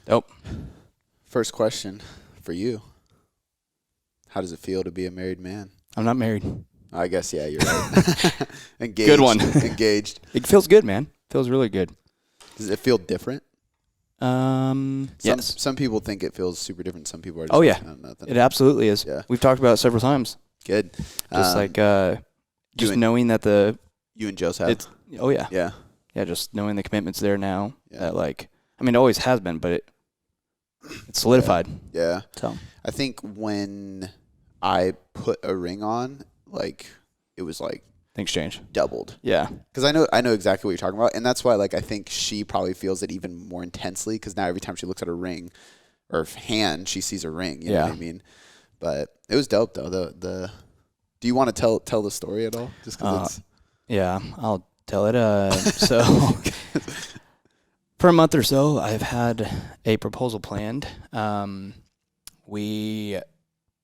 Dope. First question for you. How does it feel to be a married man? I'm not married. I guess, yeah, you're right. Engaged. Good one. Engaged. It feels good, man. Feels really good. Does it feel different? Yes. Some people think it feels super different. Some people are just yeah. nothing. It absolutely is. Yeah. We've talked about it several times. Good. Just just knowing that you and Joseph have. Oh, yeah. Yeah. Yeah, just knowing the commitment's there now. Yeah. That it always has been, but it's solidified. Yeah. So I think when I put a ring on, it was things change. doubled. Yeah. Because I know exactly what you're talking about, and that's why I think she probably feels it even more intensely. Because now every time she looks at her ring or hand, she sees a ring. You know what I mean? But it was dope though. Do you want to tell the story at all? Just because yeah, I'll tell it. So for a month or so, I've had a proposal planned.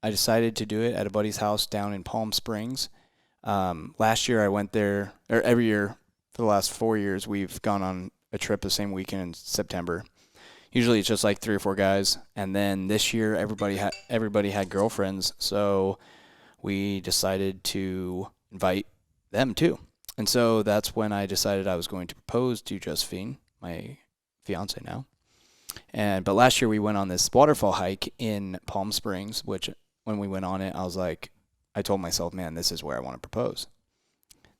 I decided to do it at a buddy's house down in Palm Springs. Last year I went there, or every year for the last 4 years, we've gone on a trip the same weekend in September. Usually it's just 3 or 4 guys. And then this year everybody had girlfriends. So we decided to invite them too. And so that's when I decided I was going to propose to Josephine, my fiance now. But last year we went on this waterfall hike in Palm Springs, which when we went on it, I told myself, man, this is where I want to propose.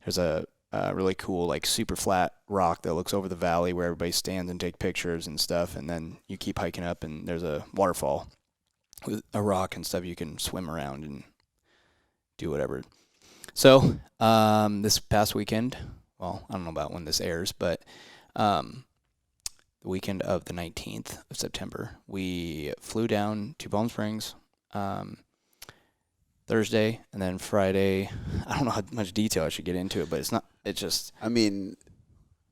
There's a really cool, super flat rock that looks over the valley where everybody stands and take pictures and stuff. And then you keep hiking up and there's a waterfall with a rock and stuff you can swim around and do whatever. So this past weekend, well, I don't know about when this airs, but the weekend of the 19th of September, we flew down to Palm Springs Thursday, and then Friday. I don't know how much detail I should get into it, but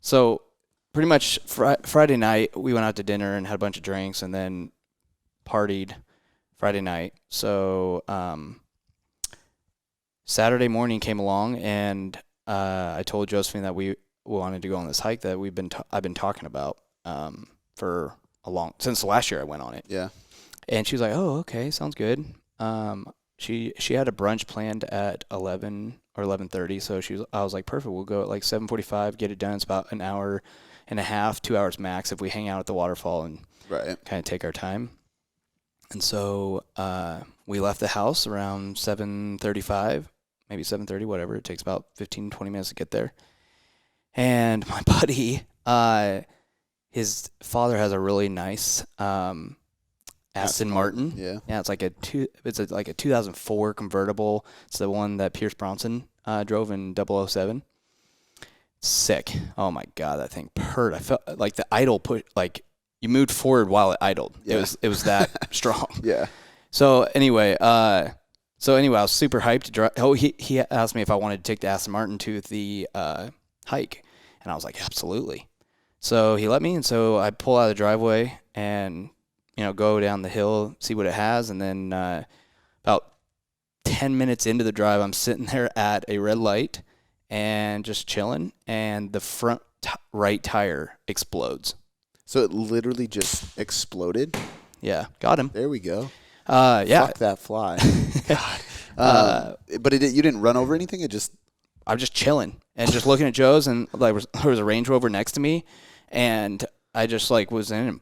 so pretty much Friday night, we went out to dinner and had a bunch of drinks and then partied Friday night. So Saturday morning came along, and I told Josephine that we wanted to go on this hike that I've been talking about since last year I went on it. Yeah. And she was like, "Oh, okay, sounds good." She had a brunch planned at 11 or 11:30, so I was like, "Perfect, we'll go at 7:45, get it done. It's about an hour and a half, 2 hours max if we hang out at the waterfall and kind of take our time." And so we left the house around 7:35, maybe 7:30, whatever. It takes about 15, 20 minutes to get there. And my buddy, his father has a really nice Aston Martin. Yeah. Yeah, it's like a 2004 convertible. It's the one that Pierce Bronson drove in 007. Sick. Oh my god, that thing purred. I felt like the idle you moved forward while it idled. Yeah. It was that strong. Yeah. So anyway, I was super hyped to drive. Oh, he asked me if I wanted to take the Aston Martin to the hike, and I was like, absolutely. So he let me, and so I pull out of the driveway and go down the hill, see what it has, and then about 10 minutes into the drive, I'm sitting there at a red light and just chilling, and the front right tire explodes. So it literally just exploded? Yeah, got him. There we go. Yeah. Fuck that fly. God. But you didn't run over anything? I was just chilling and just looking at Joe's, and there was a Range Rover next to me, and I just was in and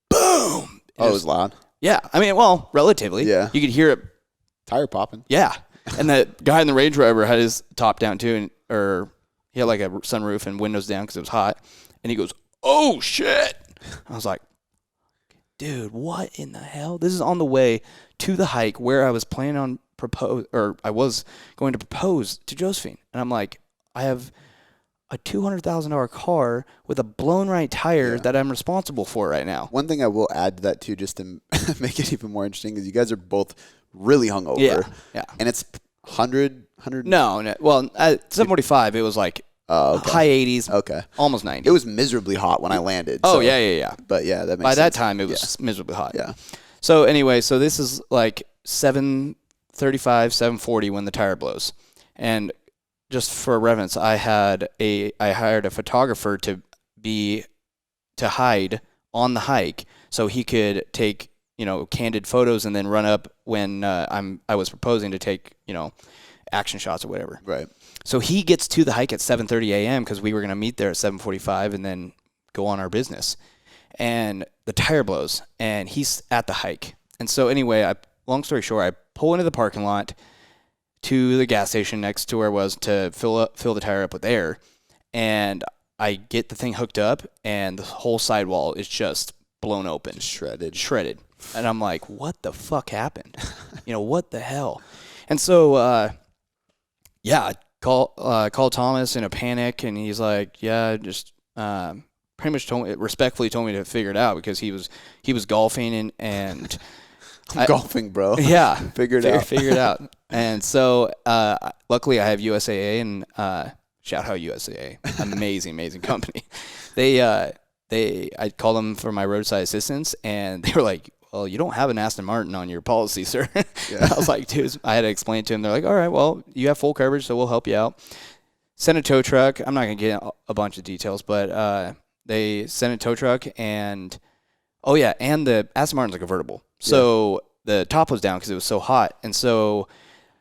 boom. It was loud? Yeah. Relatively. Yeah. You could hear it. Tire popping. Yeah. And the guy in the Range Rover had his top down too, or he had a sunroof and windows down because it was hot. And he goes, "Oh, shit." I was like, dude, what in the hell? This is on the way to the hike where I was planning on I was going to propose to Josephine. And I'm like, I have a $200,000 car with a blown right tire that I'm responsible for right now. One thing I will add to that too, just to make it even more interesting, is you guys are both really hungover. Yeah. And it's 100. No. Well, at 7:45, it was high 80s. Okay. Almost 90. It was miserably hot when I landed. Oh, yeah. But yeah, that makes By sense. that time, it was miserably hot. Yeah. So anyway, this is 7:35, 7:40 when the tire blows. And just for reference, I hired a photographer to hide on the hike so he could take, candid photos and then run up when I was proposing to take, action shots or whatever. Right. So he gets to the hike at 7:30 a.m. because we were going to meet there at 7:45 and then go on our business. And the tire blows, and he's at the hike. And so anyway, long story short, I pull into the parking lot to the gas station next to where I was to fill the tire up with air. And I get the thing hooked up, and the whole sidewall is just blown open. Just shredded. And I'm like, what the fuck happened? What the hell? And so, I call Thomas in a panic, and he's like, yeah, just pretty much respectfully told me to figure it out because he was golfing and I'm golfing, bro. Yeah. Figure it out. And so, luckily I have USAA and, shout out USAA, amazing company. I called them for my roadside assistance, and they were like, well, you don't have an Aston Martin on your policy, sir. Yeah. I was like, dude, I had to explain to them. They're like, all right, well, you have full coverage, so we'll help you out. Sent a tow truck. I'm not going to get a bunch of details, but they sent a tow truck, and the Aston Martin's a convertible. So the top was down because it was so hot. And so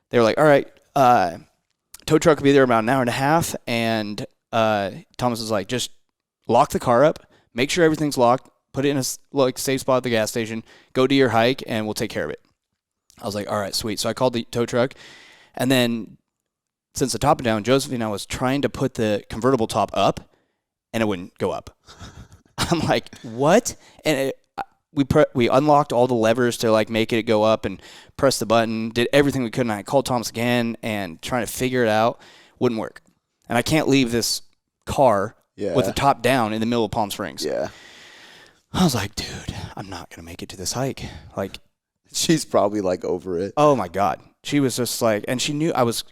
they were like, all right, tow truck will be there about an hour and a half. And Thomas was like, just lock the car up, make sure everything's locked, put it in a safe spot at the gas station, go do your hike, and we'll take care of it. I was like, all right, sweet. So I called the tow truck. And then since the top is down, Josephine, I was trying to put the convertible top up, and it wouldn't go up. I'm like, what? And we unlocked all the levers to make it go up and press the button, did everything we could, and I called Thomas again and trying to figure it out. Wouldn't work. And I can't leave this car with the top down in the middle of Palm Springs. Yeah. I was like, dude, I'm not going to make it to this hike. She's probably over it. Oh my God. She was just and she knew I was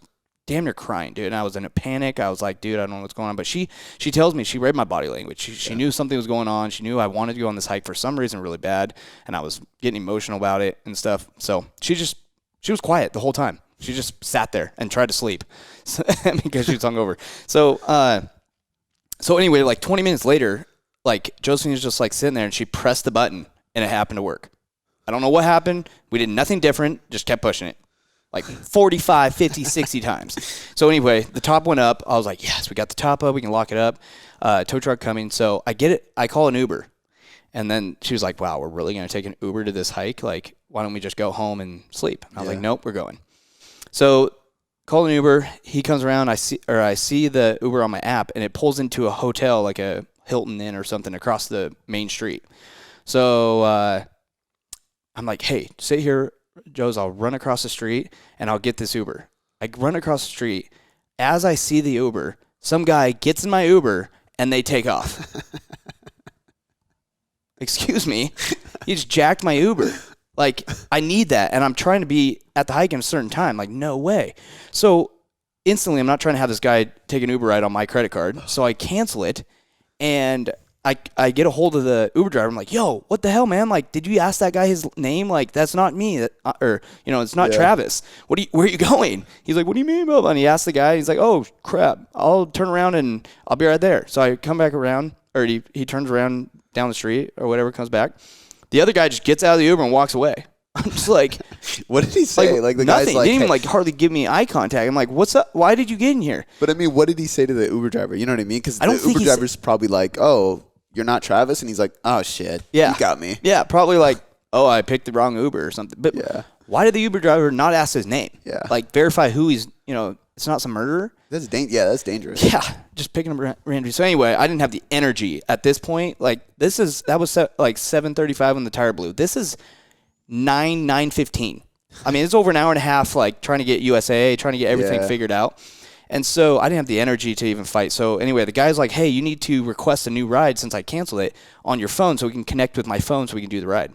damn near crying, dude. And I was in a panic. I was like, dude, I don't know what's going on. But she tells me, she read my body language. She knew something was going on. She knew I wanted to go on this hike for some reason really bad. And I was getting emotional about it and stuff. So she was quiet the whole time. She just sat there and tried to sleep because she was hungover. So anyway, 20 minutes later, Josephine was just sitting there, and she pressed the button, and it happened to work. I don't know what happened. We did nothing different, just kept pushing it. 45, 50, 60 times. So anyway, the top went up. I was like, yes, we got the top up. We can lock it up. Tow truck coming. So I get it. I call an Uber. And then she was like, wow, we're really going to take an Uber to this hike? Why don't we just go home and sleep? And I was like, nope, we're going. So call an Uber. He comes around. I see the Uber on my app, and it pulls into a hotel, like a Hilton Inn or something, across the main street. So I'm like, hey, sit here, Joe's. I'll run across the street, and I'll get this Uber. I run across the street. As I see the Uber, some guy gets in my Uber, and they take off. Excuse me. He just jacked my Uber. I need that, and I'm trying to be at the hike in a certain time. No way. So instantly, I'm not trying to have this guy take an Uber ride on my credit card, so I cancel it, and I get a hold of the Uber driver. I'm like, yo, what the hell, man? Did you ask that guy his name? That's not me. It's not Travis. Where are you going? He's like, what do you mean, Bob? And he asked the guy. He's like, oh, crap. I'll turn around, and I'll be right there. So I come back around, or he turns around down the street or whatever, comes back. The other guy just gets out of the Uber and walks away. I'm just like, what did he say? The nothing. Guy's he didn't even hardly give me eye contact. I'm like, what's up? Why did you get in here? But I mean, what did he say to the Uber driver? You know what I mean? Because the Uber driver's probably like, oh, you're not Travis? And he's like, oh, shit. Yeah. You got me. Yeah, probably oh, I picked the wrong Uber or something. But why did the Uber driver not ask his name? Yeah. Verify who he's, it's not some murderer. That's dangerous. Yeah, just picking up randomly. So anyway, I didn't have the energy at this point. That was 7:35 when the tire blew. This is 9:15. I mean, it's over an hour and a half, trying to get USAA, trying to get everything figured out. And so I didn't have the energy to even fight. So anyway, the guy's like, hey, you need to request a new ride since I canceled it on your phone so we can connect with my phone so we can do the ride.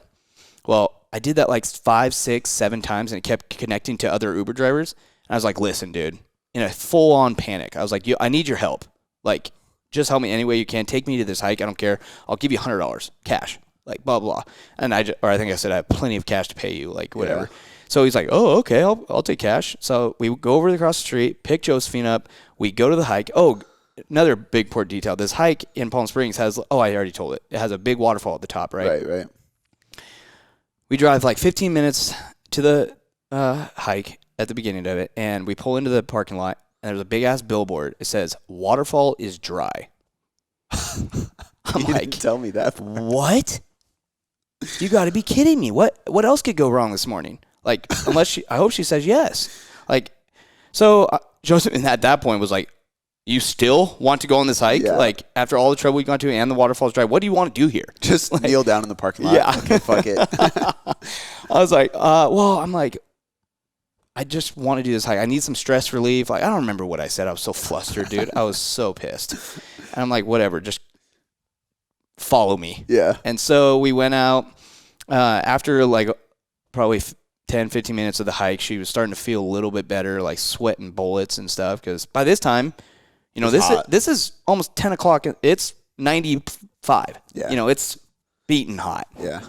Well, I did that 5, 6, 7 times, and it kept connecting to other Uber drivers. And I was like, listen, dude, in a full-on panic. I was like, I need your help. Just help me any way you can. Take me to this hike. I don't care. I'll give you $100 cash. Blah, blah. And I think I said I have plenty of cash to pay you, whatever. Yeah. So he's like, oh, okay, I'll take cash. So we go over across the street, pick Josephine up. We go to the hike. Oh, another big important detail. This hike in Palm Springs has, I already told it. It has a big waterfall at the top, right? Right. we drive like 15 minutes to the hike at the beginning of it, and we pull into the parking lot, and there's a big-ass billboard. It says, "Waterfall is dry." I'm You like, didn't tell me that. what? You got to be kidding me. What else could go wrong this morning? Like, I hope she says yes. Like, so Joseph at that point was like, you still want to go on this hike? Yeah. Like, after all the trouble we got to and the waterfall's dry, what do you want to do here? Just like, kneel down in the parking lot. Yeah. Okay, fuck it. I was like, well, I'm like, I just want to do this hike. I need some stress relief. Like, I don't remember what I said. I was so flustered, dude. I was so pissed. And I'm like, whatever, just follow me. Yeah. And so we went out after like probably 10, 15 minutes of the hike. She was starting to feel a little bit better, like sweating bullets and stuff. Because by this time, you know, this is almost 10 o'clock. It's 95. Yeah. You know, it's beating hot. Yeah.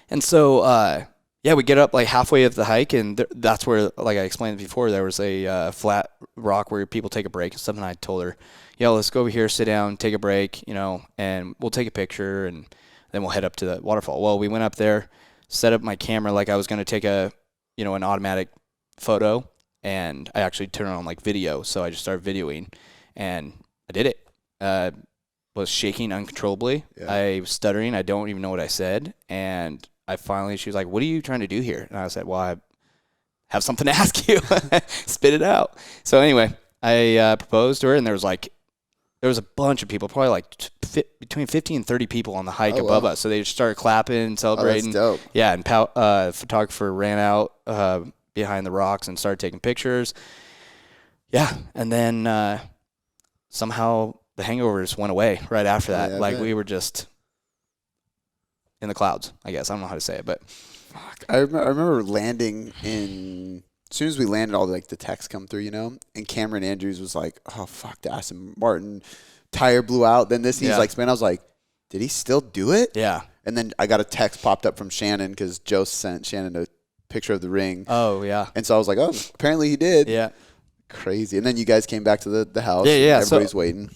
And so, we get up like halfway of the hike, and that's where, like I explained before, there was a flat rock where people take a break and stuff. And I told her, let's go over here, sit down, take a break, you know, and we'll take a picture, and then we'll head up to the waterfall. Well, we went up there, set up my camera like I was going to take an automatic photo, and I actually turned on like video. So I just started videoing, and I did it. Was shaking uncontrollably. Yeah. I was stuttering. I don't even know what I said. And she was like, "What are you trying to do here?" And I said, "Well, I have something to ask you." Spit it out. So anyway, I proposed to her, and there was a bunch of people, probably like between 50 and 30 people on the hike above us. So they just started clapping, celebrating. Oh, that's dope. Yeah, and the photographer ran out behind the rocks and started taking pictures. Yeah, and then somehow the hangovers went away right after that. Yeah, we were just in the clouds, I guess. I don't know how to say it, but fuck. I remember landing in. As soon as we landed, all the texts come through, you know, and Cameron Andrews was like, "Oh fuck, the Aston Martin tire blew out." Then this, he's like, "Man," I was like, "Did he still do it?" Yeah. And then I got a text popped up from Shannon because Joe sent Shannon a picture of the ring. Oh yeah. And so I was like, "Oh, apparently he did." Yeah. Crazy. And then you guys came back to the house. Yeah. Everybody's waiting.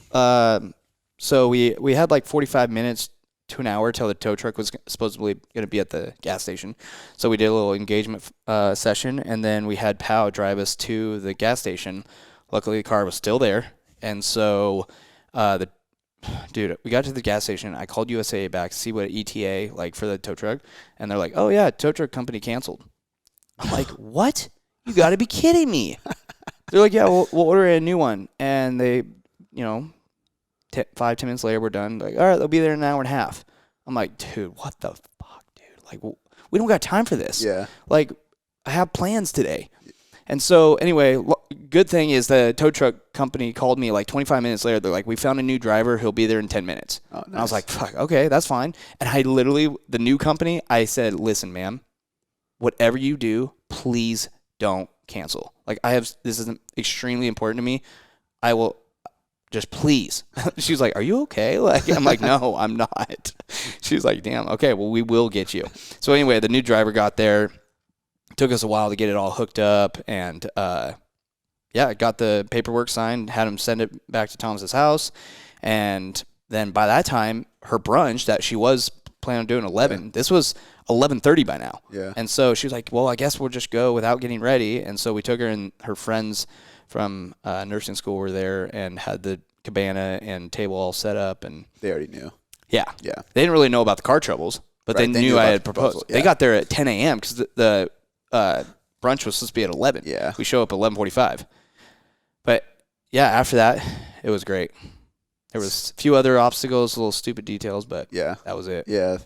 So we had like 45 minutes to an hour till the tow truck was supposedly going to be at the gas station. So we did a little engagement session, and then we had Pow drive us to the gas station. Luckily, the car was still there. And so we got to the gas station. I called USA back to see what ETA, like, for the tow truck. And they're like, "Oh, yeah, tow truck company canceled." I'm like, what? You got to be kidding me. They're like, "Yeah, we'll order a new one." And they, 5-10 minutes later, we're done. Like, "All right, they'll be there in an hour and a half." I'm like, dude, what the fuck, dude? Like, we don't got time for this. Yeah. Like, I have plans today. And so, anyway, good thing is the tow truck company called me like 25 minutes later. They're like, "We found a new driver. He'll be there in 10 minutes. Oh, nice. And I was like, fuck, okay, that's fine. And I literally, the new company, I said, "Listen, ma'am, whatever you do, please don't cancel. Like, this is extremely important to me. I will just please." She was like, "Are you okay?" Like, I'm like, "No, I'm not." She was like, "Damn, okay, well, we will get you." So anyway, the new driver got there. Took us a while to get it all hooked up, and got the paperwork signed, had him send it back to Thomas's house, and then by that time, her brunch that she was planning on doing 11, this was 11:30 by now. Yeah. And so she was like, "Well, I guess we'll just go without getting ready." And so we took her, and her friends from nursing school were there and had the cabana and table all set up. And they already knew. Yeah. Yeah. They didn't really know about the car troubles, but they knew I had proposed. Yeah. They got there at 10 a.m. because the brunch was supposed to be at 11. Yeah. We show up at 11:45. But, yeah, after that, it was great. There was a few other obstacles, little stupid details, but that was it. Yeah.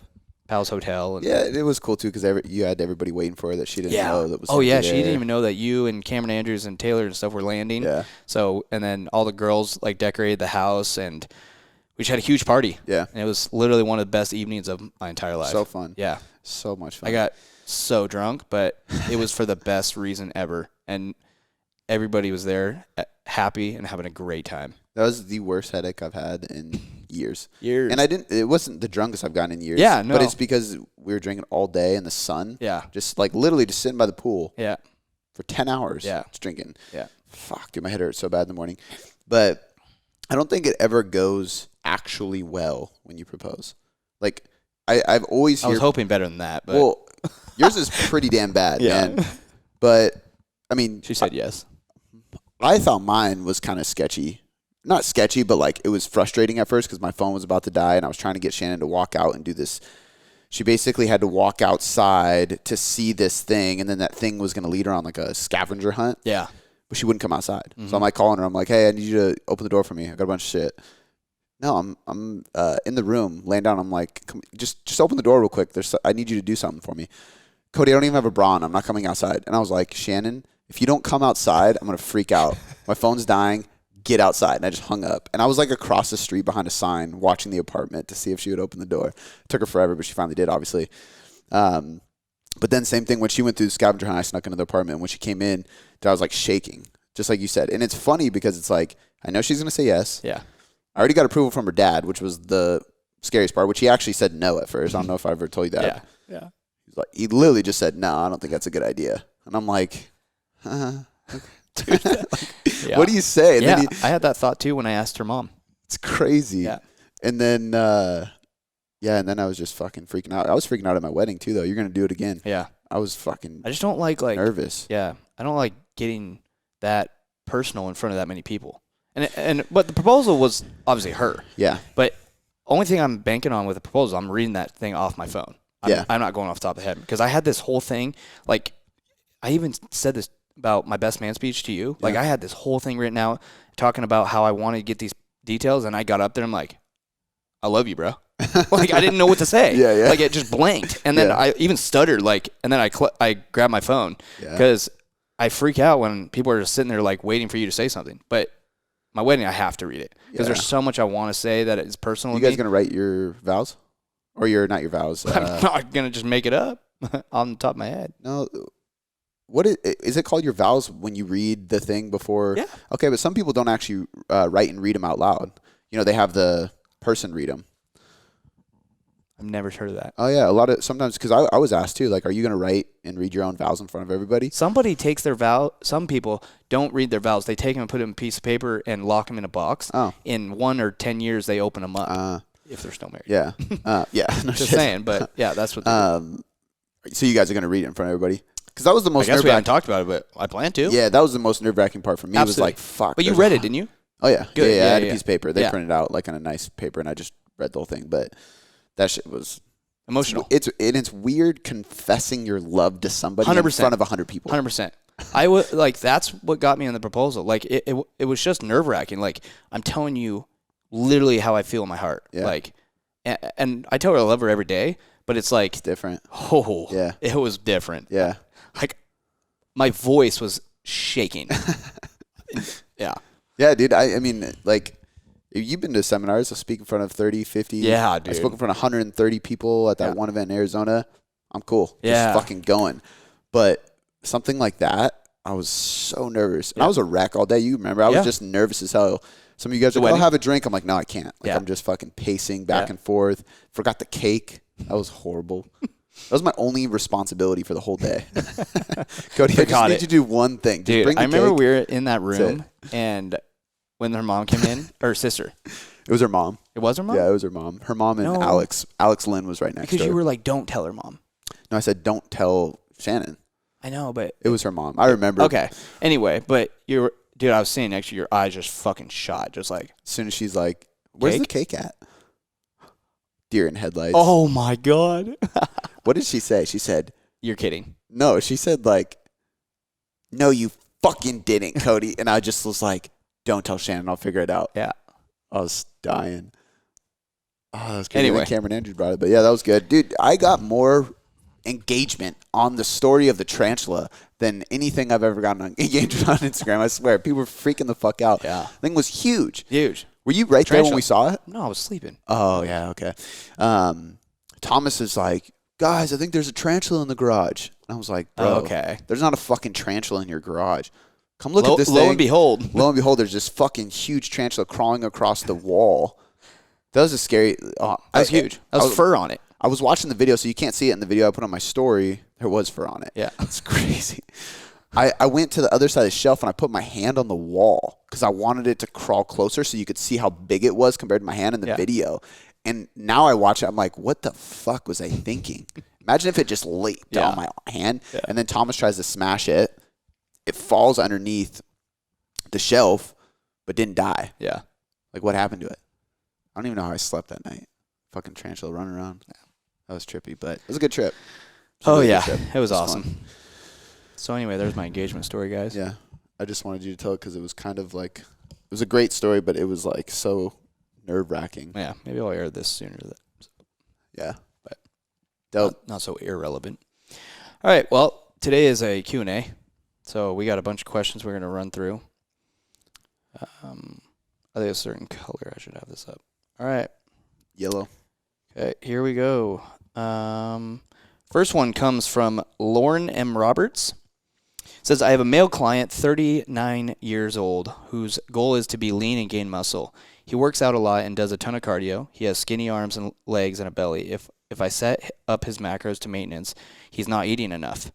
Pal's Hotel. And it was cool, too, because you had everybody waiting for her that she didn't know that was she didn't even know that you and Cameron Andrews and Taylor and stuff were landing. Yeah. So, and then all the girls, like, decorated the house, and we just had a huge party. Yeah. And it was literally one of the best evenings of my entire life. So fun. Yeah. So much fun. I got so drunk, but it was for the best reason ever. And everybody was there happy and having a great time. That was the worst headache I've had in years. And it wasn't the drunkest I've gotten in years. Yeah, no. But it's because we were drinking all day in the sun. Yeah. Just like literally just sitting by the pool. Yeah. For 10 hours. Yeah. Just drinking. Yeah. Fuck, dude, my head hurts so bad in the morning. But I don't think it ever goes actually well when you propose. Like, I've always I was hoping better than that, but well, yours is pretty damn bad, man. But I mean, she said yes. I thought mine was kind of sketchy. Not sketchy, but like it was frustrating at first because my phone was about to die and I was trying to get Shannon to walk out and do this. She basically had to walk outside to see this thing, and then that thing was going to lead her on like a scavenger hunt. Yeah. But she wouldn't come outside. So I'm like calling her. I'm like, hey, I need you to open the door for me. I got a bunch of shit. No, I'm in the room laying down. I'm like, just open the door real quick. I need you to do something for me. Cody, I don't even have a bra on. I'm not coming outside. And I was like, Shannon, if you don't come outside, I'm going to freak out. My phone's dying. Get outside. And I just hung up. And I was like across the street behind a sign watching the apartment to see if she would open the door. It took her forever, but she finally did, obviously. But then same thing when she went through the scavenger hunt, I snuck into the apartment. When she came in, I was like shaking, just like you said. And it's funny because it's like, I know she's going to say yes. Yeah. I already got approval from her dad, which was the scariest part, which he actually said no at first. I don't know if I ever told you that. Yeah. He literally just said, no, I don't think that's a good idea. And I'm like, Dude, what do you say? And I had that thought too when I asked her mom. It's crazy. Yeah. And then, and then I was just fucking freaking out. I was freaking out at my wedding too, though. You're going to do it again. Yeah. I was fucking I just don't like nervous. Yeah. I don't like getting that personal in front of that many people. But the proposal was obviously her. Yeah. But only thing I'm banking on with the proposal, I'm reading that thing off my phone. I'm not going off the top of the head because I had this whole thing. Like, I even said this about my best man speech to you. Like, I had this whole thing written out talking about how I wanted to get these details, and I got up there. I'm like, I love you, bro. Like, I didn't know what to say. Yeah. Like, it just blanked, and then I even stuttered. Like, and then I grabbed my phone because I freak out when people are just sitting there like waiting for you to say something. But my wedding, I have to read it because there's so much I want to say that it's personal. You guys gonna write your vows, or not your vows? I'm not gonna just make it up on the top of my head. No. What is it called? Your vows when you read the thing before? Yeah. Okay, but some people don't actually write and read them out loud. You know, they have the person read them. I've never heard of that. Oh yeah, sometimes because I was asked too. Like, are you gonna write and read your own vows in front of everybody? Somebody takes their vow. Some people don't read their vows. They take them and put them in a piece of paper and lock them in a box. Oh. In 1 or 10 years, they open them up if they're still married. Yeah. Yeah. No Just shit. saying, but yeah, that's what. So you guys are gonna read it in front of everybody? Because that was the most. I guess we haven't talked about it, but I plan to. Yeah, that was the most nerve-wracking part for me. Absolutely. Was like, fuck. But you read it, didn't you? Oh yeah. Good. Yeah. I had a piece of paper. They printed it out like on a nice paper, and I just read the whole thing. But that shit was emotional. It's weird confessing your love to somebody 100%. In front of 100 people. 100%. I would like that's what got me on the proposal. Like it was just nerve-wracking. Like I'm telling you, literally how I feel in my heart. Yeah. Like, and I tell her I love her every day, but it's like it's different. Oh yeah, it was different. Yeah. Like my voice was shaking. Yeah. Yeah, dude. I mean, like, you've been to seminars. I speak in front of 30, 50. Yeah, dude. I spoke in front of 130 people at that one event in Arizona. I'm cool. Yeah. Just fucking going. But something like that, I was so nervous. And I was a wreck all day. You remember. I was just nervous as hell. Some of you guys are like, I'll have a drink. I'm like, no, I can't. Like, I'm just fucking pacing back and forth. Forgot the cake. That was horrible. That was my only responsibility for the whole day. Cody, I just need you to do one thing. Dude, bring the I remember cake. we were in that room, and when her mom came in, or sister. It was her mom. It was her mom? Yeah, it was her mom. Her mom and Alex Lynn was right next to her. Because you were like, don't tell her mom. No, I said, don't tell Shannon. I know, but... It was her mom. I remember. Okay. Anyway, but dude, I was sitting next to you, your eyes just fucking shot. Just like... As soon as she's like, where's the cake at? Deer in headlights. Oh, my God. What did she say? She said... You're kidding. No, she said like, no, you fucking didn't, Cody. And I just was like, don't tell Shannon. I'll figure it out. Yeah. I was dying. Oh, that was crazy. Anyway. Cameron Andrews brought it. But yeah, that was good. Dude, I got more engagement on the story of the tarantula than anything I've ever gotten engaged on Instagram. I swear. People were freaking the fuck out. Yeah. The thing was huge. Huge. Were you right there when we saw it? No, I was sleeping. Oh, yeah, okay. Thomas is like, guys, I think there's a tarantula in the garage. And I was like, bro, okay. There's not a fucking tarantula in your garage. Come look at this thing. Lo and behold. Lo and behold, there's this fucking huge tarantula crawling across the wall. That was a scary... that was huge. That was fur on it. I was watching the video, so you can't see it in the video I put on my story. There was fur on it. Yeah. It's crazy. I went to the other side of the shelf, and I put my hand on the wall because I wanted it to crawl closer so you could see how big it was compared to my hand in the video. And now I watch it, I'm like, what the fuck was I thinking? Imagine if it just leaped on my hand, and then Thomas tries to smash it. It falls underneath the shelf, but didn't die. Yeah. Like, what happened to it? I don't even know how I slept that night. Fucking tarantula running around. Yeah. That was trippy, but it was a good trip. It was awesome. Fun. So anyway, there's my engagement story, guys. Yeah. I just wanted you to tell it because it was kind of like, it was a great story, but it was like so nerve-wracking. Yeah, maybe I'll air this sooner. Yeah. But dope. Not so irrelevant. All right, well, today is a Q&A. So we got a bunch of questions we're going to run through. I think a certain color. I should have this up. All right. Yellow. Okay, here we go. First one comes from Lauren M. Roberts. It says, I have a male client, 39 years old, whose goal is to be lean and gain muscle. He works out a lot and does a ton of cardio. He has skinny arms and legs and a belly. If I set up his macros to maintenance, he's not eating enough.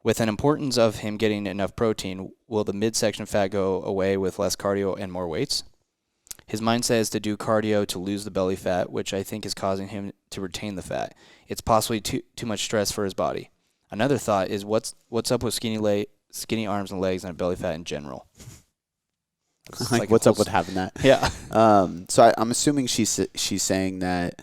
With an importance of him getting enough protein, will the midsection fat go away with less cardio and more weights? His mindset is to do cardio to lose the belly fat, which I think is causing him to retain the fat. It's possibly too much stress for his body. Another thought is what's up with skinny arms and legs and belly fat in general? Like what's up with having that? Yeah. So I'm assuming she's saying that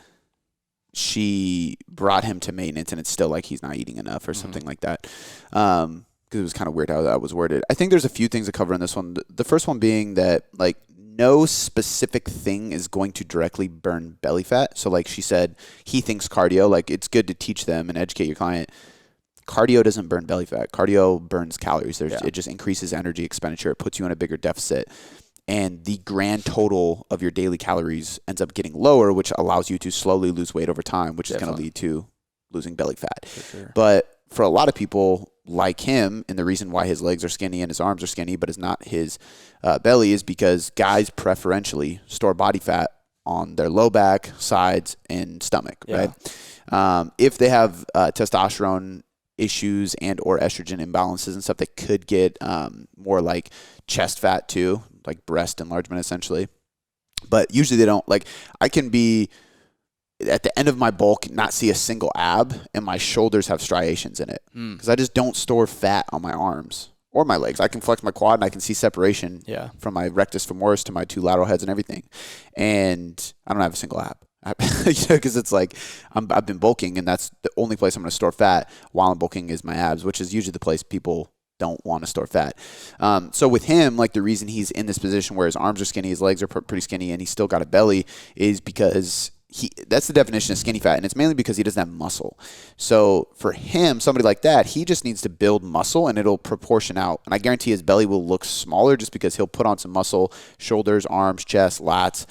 she brought him to maintenance and it's still like he's not eating enough or something like that. Because it was kind of weird how that was worded. I think there's a few things to cover in this one. The first one being that like no specific thing is going to directly burn belly fat. So like she said, he thinks cardio, like it's good to teach them and educate your client. Cardio doesn't burn belly fat. Cardio burns calories. It just increases energy expenditure. It puts you in a bigger deficit. And the grand total of your daily calories ends up getting lower, which allows you to slowly lose weight over time, which is going to lead to losing belly fat. For sure. But for a lot of people like him, and the reason why his legs are skinny and his arms are skinny, but it's not his belly, is because guys preferentially store body fat on their low back, sides, and stomach, right? If they have testosterone issues and or estrogen imbalances and stuff, that could get more like chest fat too, like breast enlargement essentially. But usually they don't. Like I can be at the end of my bulk, not see a single ab, and my shoulders have striations in it because I just don't store fat on my arms or my legs. I can flex my quad and I can see separation from my rectus femoris to my two lateral heads and everything, and I don't have a single ab. Because it's like I've been bulking, and that's the only place I'm going to store fat while I'm bulking is my abs, which is usually the place people don't want to store fat. So with him, like the reason he's in this position where his arms are skinny, his legs are pretty skinny, and he's still got a belly is because that's the definition of skinny fat, and it's mainly because he doesn't have muscle. So for him, somebody like that, he just needs to build muscle, and it'll proportion out. And I guarantee his belly will look smaller just because he'll put on some muscle, shoulders, arms, chest, lats,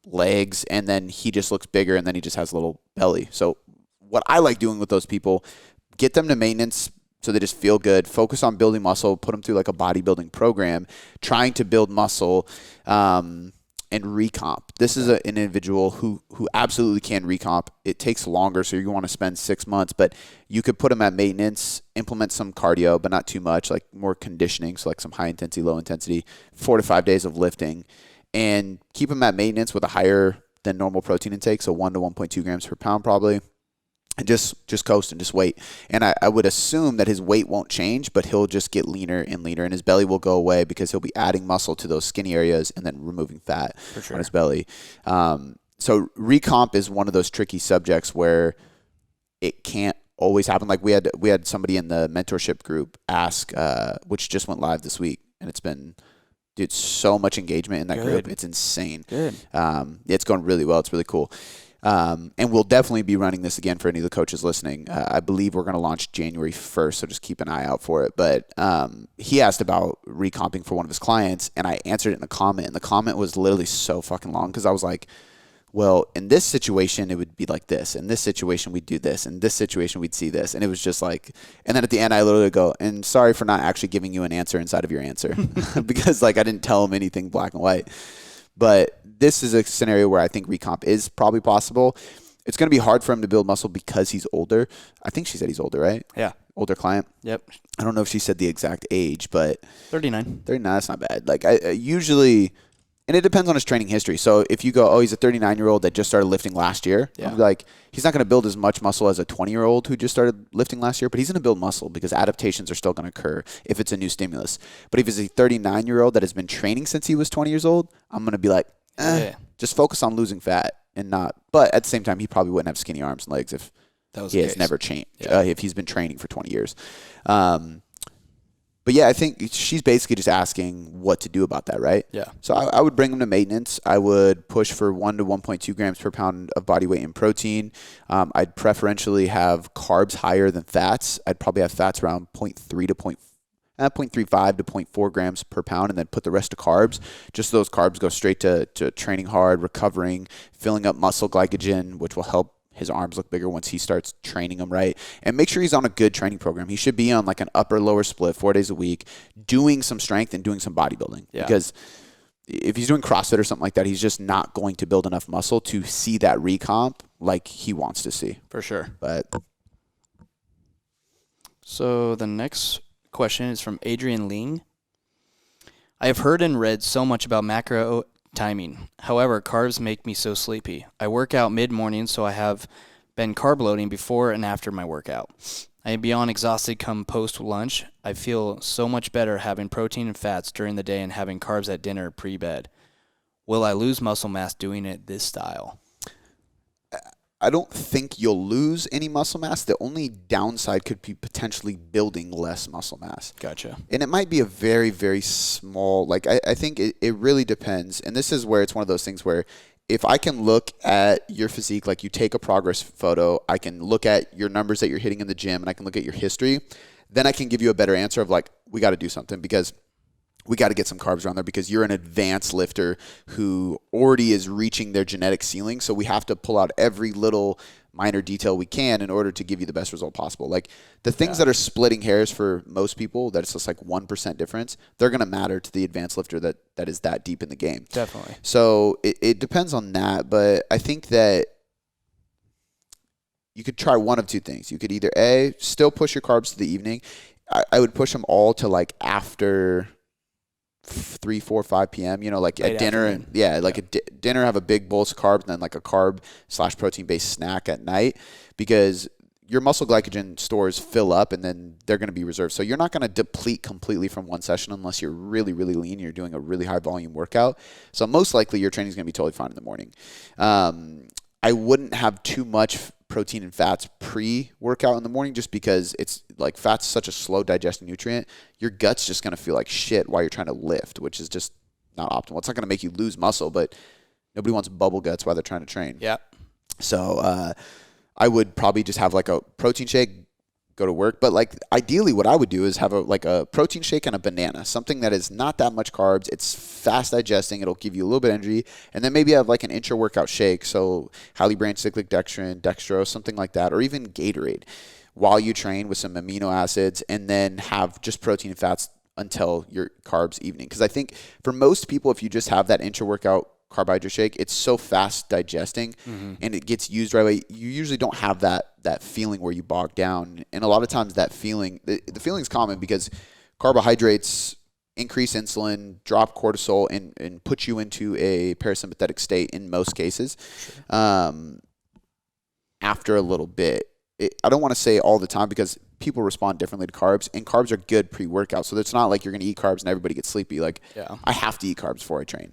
legs, and then he just looks bigger, and then he just has a little belly. So what I like doing with those people, get them to maintenance so they just feel good, focus on building muscle, put them through like a bodybuilding program, trying to build muscle, and recomp. This is an individual who absolutely can recomp. It takes longer, so you want to spend 6 months, but you could put him at maintenance, implement some cardio, but not too much, like more conditioning, so like some high intensity, low intensity, 4 to 5 days of lifting, and keep him at maintenance with a higher than normal protein intake, so 1 to 1.2 grams per pound probably. And just coast and just wait. And I would assume that his weight won't change, but he'll just get leaner and leaner, and his belly will go away because he'll be adding muscle to those skinny areas and then removing fat on his belly. So recomp is one of those tricky subjects where it can't always happen. Like we had somebody in the mentorship group ask, which just went live this week, and it's been so much engagement in that group. It's insane. Good. It's going really well. It's really cool. And we'll definitely be running this again for any of the coaches listening. I believe we're going to launch January 1st, so just keep an eye out for it. But he asked about recomping for one of his clients, and I answered it in the comment. And the comment was literally so fucking long because I was like, well, in this situation, it would be like this. In this situation, we'd do this. In this situation, we'd see this. And it was just like, and then at the end, I literally go, and sorry for not actually giving you an answer inside of your answer because like I didn't tell him anything black and white. But this is a scenario where I think recomp is probably possible. It's going to be hard for him to build muscle because he's older. I think she said he's older, right? Yeah. Older client. Yep. I don't know if she said the exact age, but 39. 39, that's not bad. Like I usually And it depends on his training history. So if you go, oh, he's a 39-year-old that just started lifting last year, I'm like, he's not going to build as much muscle as a 20-year-old who just started lifting last year, but he's going to build muscle because adaptations are still going to occur if it's a new stimulus. But if he's a 39-year-old that has been training since he was 20 years old, I'm going to be like, just focus on losing fat and not. But at the same time, he probably wouldn't have skinny arms and legs if he has never changed, if he's been training for 20 years. But yeah, I think she's basically just asking what to do about that, right? Yeah. So I would bring him to maintenance. I would push for 1 to 1.2 grams per pound of body weight in protein. I'd preferentially have carbs higher than fats. I'd probably have fats around 0.35 to 0.4 grams per pound, and then put the rest to carbs. Just those carbs go straight to training hard, recovering, filling up muscle glycogen, which will help his arms look bigger once he starts training them right. And make sure he's on a good training program. He should be on like an upper-lower split 4 days a week, doing some strength and doing some bodybuilding. Yeah. Because if he's doing CrossFit or something like that, he's just not going to build enough muscle to see that recomp like he wants to see. For sure. But so the next question is from Adrian Ling. I have heard and read so much about macro timing. However, carbs make me so sleepy. I work out mid-morning, so I have been carb loading before and after my workout. I am beyond exhausted come post-lunch. I feel so much better having protein and fats during the day and having carbs at dinner pre-bed. Will I lose muscle mass doing it this style? I don't think you'll lose any muscle mass. The only downside could be potentially building less muscle mass. Gotcha. And it might be a very, very small, like I think it really depends. And this is where it's one of those things where if I can look at your physique, like you take a progress photo, I can look at your numbers that you're hitting in the gym, and I can look at your history, then I can give you a better answer of like, we got to do something because we got to get some carbs around there because you're an advanced lifter who already is reaching their genetic ceiling. So we have to pull out every little minor detail we can in order to give you the best result possible. Like the things that are splitting hairs for most people, that it's just like 1% difference, they're going to matter to the advanced lifter that is that deep in the game. Definitely. So it depends on that. But I think that you could try one of two things. You could either still push your carbs to the evening. I would push them all to like after 3, 4, 5 p.m. You know, like late at dinner, afternoon. and dinner, have a big bolus of carbs, and then like a carb/protein based snack at night, because your muscle glycogen stores fill up and then they're going to be reserved. So you're not going to deplete completely from one session unless you're really, really lean. You're doing a really high volume workout. So most likely your training is going to be totally fine in the morning. I wouldn't have too much protein and fats pre-workout in the morning, just because it's like fat's such a slow digesting nutrient. Your gut's just going to feel like shit while you're trying to lift, which is just not optimal. It's not going to make you lose muscle, but nobody wants bubble guts while they're trying to train. Yeah. So I would probably just have like a protein shake, go to work. But like ideally what I would do is have a protein shake and a banana, something that is not that much carbs. It's fast digesting. It'll give you a little bit of energy. And then maybe have like an intra-workout shake. So highly branched cyclic dextrin, dextrose, something like that, or even Gatorade while you train with some amino acids, and then have just protein and fats until your carbs evening. Because I think for most people, if you just have that intra-workout carbohydrate shake, it's so fast digesting and it gets used right away. You usually don't have that feeling where you bog down. And a lot of times that feeling, the feeling is common because carbohydrates increase insulin, drop cortisol, and put you into a parasympathetic state in most cases. After a little bit, I don't want to say all the time because people respond differently to carbs, and carbs are good pre-workout. So it's not like you're going to eat carbs and everybody gets sleepy. Like I have to eat carbs before I train.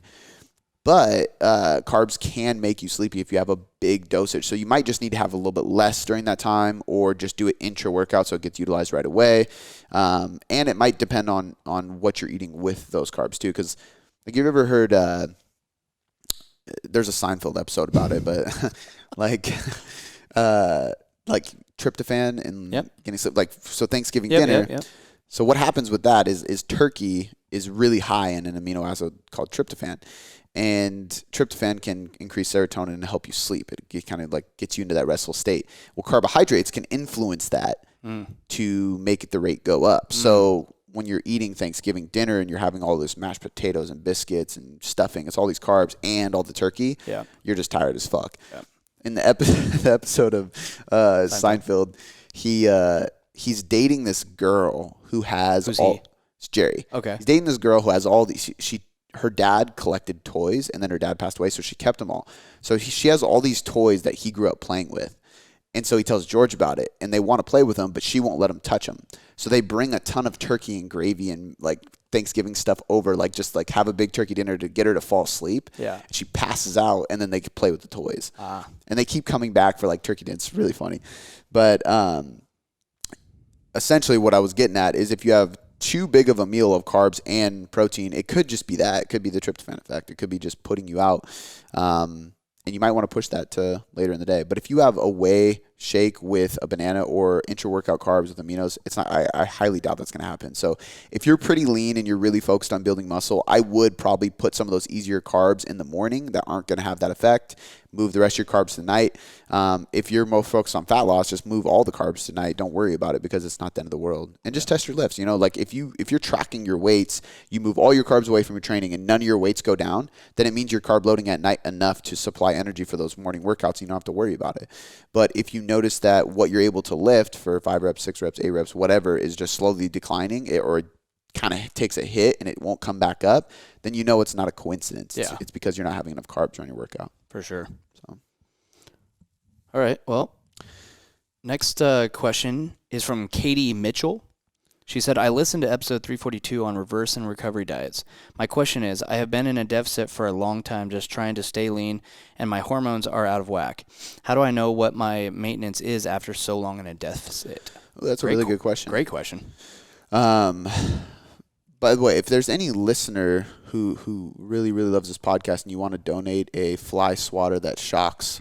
But carbs can make you sleepy if you have a big dosage. So you might just need to have a little bit less during that time, or just do it intra-workout so it gets utilized right away. And it might depend on what you're eating with those carbs too. Because like, you've ever heard, there's a Seinfeld episode about it, but like tryptophan and getting like, so Thanksgiving dinner. Yep. So what happens with that is turkey is really high in an amino acid called tryptophan. And tryptophan can increase serotonin and help you sleep. It kind of like gets you into that restful state. Well, carbohydrates can influence that to make the rate go up. So when you're eating Thanksgiving dinner and you're having all this mashed potatoes and biscuits and stuffing, it's all these carbs and all the turkey, you're just tired as fuck. Yeah. In the episode of Seinfeld, he's dating this girl who has Who's all. he? It's Jerry. Okay. He's dating this girl who has all these. her dad collected toys, and then her dad passed away, so she kept them all. So she has all these toys that he grew up playing with. And so he tells George about it, and they want to play with them, but she won't let him touch them. So they bring a ton of turkey and gravy and like Thanksgiving stuff over, like just like have a big turkey dinner to get her to fall asleep. Yeah. And she passes out, and then they can play with the toys. And they keep coming back for like turkey dinner. It's really funny. But essentially what I was getting at is if you have too big of a meal of carbs and protein, it could just be that. It could be the tryptophan effect. It could be just putting you out. And you might want to push that to later in the day. But if you have a whey shake with a banana or intra-workout carbs with aminos, it's not. I highly doubt that's going to happen. So if you're pretty lean and you're really focused on building muscle, I would probably put some of those easier carbs in the morning that aren't going to have that effect. Move the rest of your carbs to the night. If you're more focused on fat loss, just move all the carbs tonight. Don't worry about it because it's not the end of the world. And just test your lifts. You know, like if you're tracking your weights, you move all your carbs away from your training and none of your weights go down, then it means you're carb loading at night enough to supply energy for those morning workouts. You don't have to worry about it. But if you notice that what you're able to lift for 5 reps, 6 reps, 8 reps, whatever, is just slowly declining or kind of takes a hit and it won't come back up, then you know it's not a coincidence. Yeah. It's because you're not having enough carbs during your workout. For sure. So, all right. Well, next question is from Katie Mitchell. She said, I listened to episode 342 on reverse and recovery diets. My question is, I have been in a deficit for a long time just trying to stay lean, and my hormones are out of whack. How do I know what my maintenance is after so long in a deficit? Well, that's a really good question. Great question. By the way, if there's any listener who really, really loves this podcast and you want to donate a fly swatter that shocks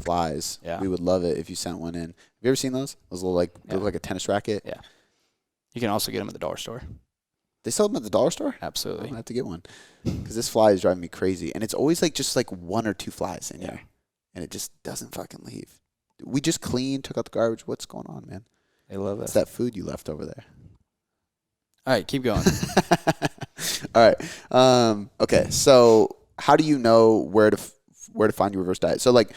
flies, we would love it if you sent one in. Have you ever seen those? Those little look like a tennis racket? Yeah. You can also get them at the dollar store. They sell them at the dollar store? Absolutely. I'm gonna have to get one because this fly is driving me crazy, and it's always like just like 1 or 2 flies in here, and it just doesn't fucking leave. We just cleaned, took out the garbage. What's going on, man? They love it. It's that food you left over there. All right, keep going. All right. Okay. So how do you know where to find your reverse diet? So like,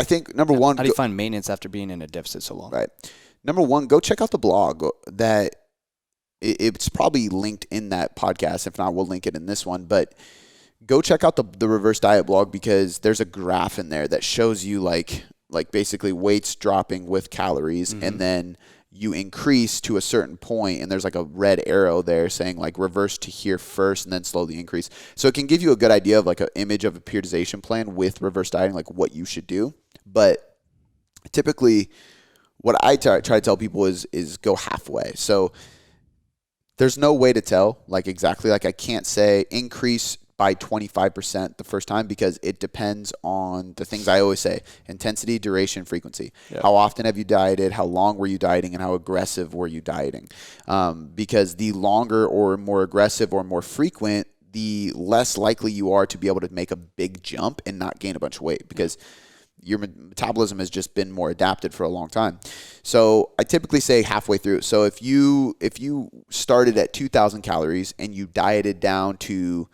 I think number one. How do you find maintenance after being in a deficit so long? Right. Number one, go check out the blog that it's probably linked in that podcast. If not, we'll link it in this one. But go check out the reverse diet blog because there's a graph in there that shows you like basically weights dropping with calories, and then you increase to a certain point, and there's like a red arrow there saying like reverse to here first and then slowly increase. So it can give you a good idea of like an image of a periodization plan with reverse dieting, like what you should do. But typically what I try to tell people is go halfway. So there's no way to tell like exactly, like I can't say increase by 25% the first time because it depends on the things I always say: intensity, duration, frequency. Yep. How often have you dieted? How long were you dieting? And how aggressive were you dieting? Because the longer or more aggressive or more frequent, the less likely you are to be able to make a big jump and not gain a bunch of weight because your metabolism has just been more adapted for a long time. So I typically say halfway through. So if you started at 2,000 calories and you dieted down to,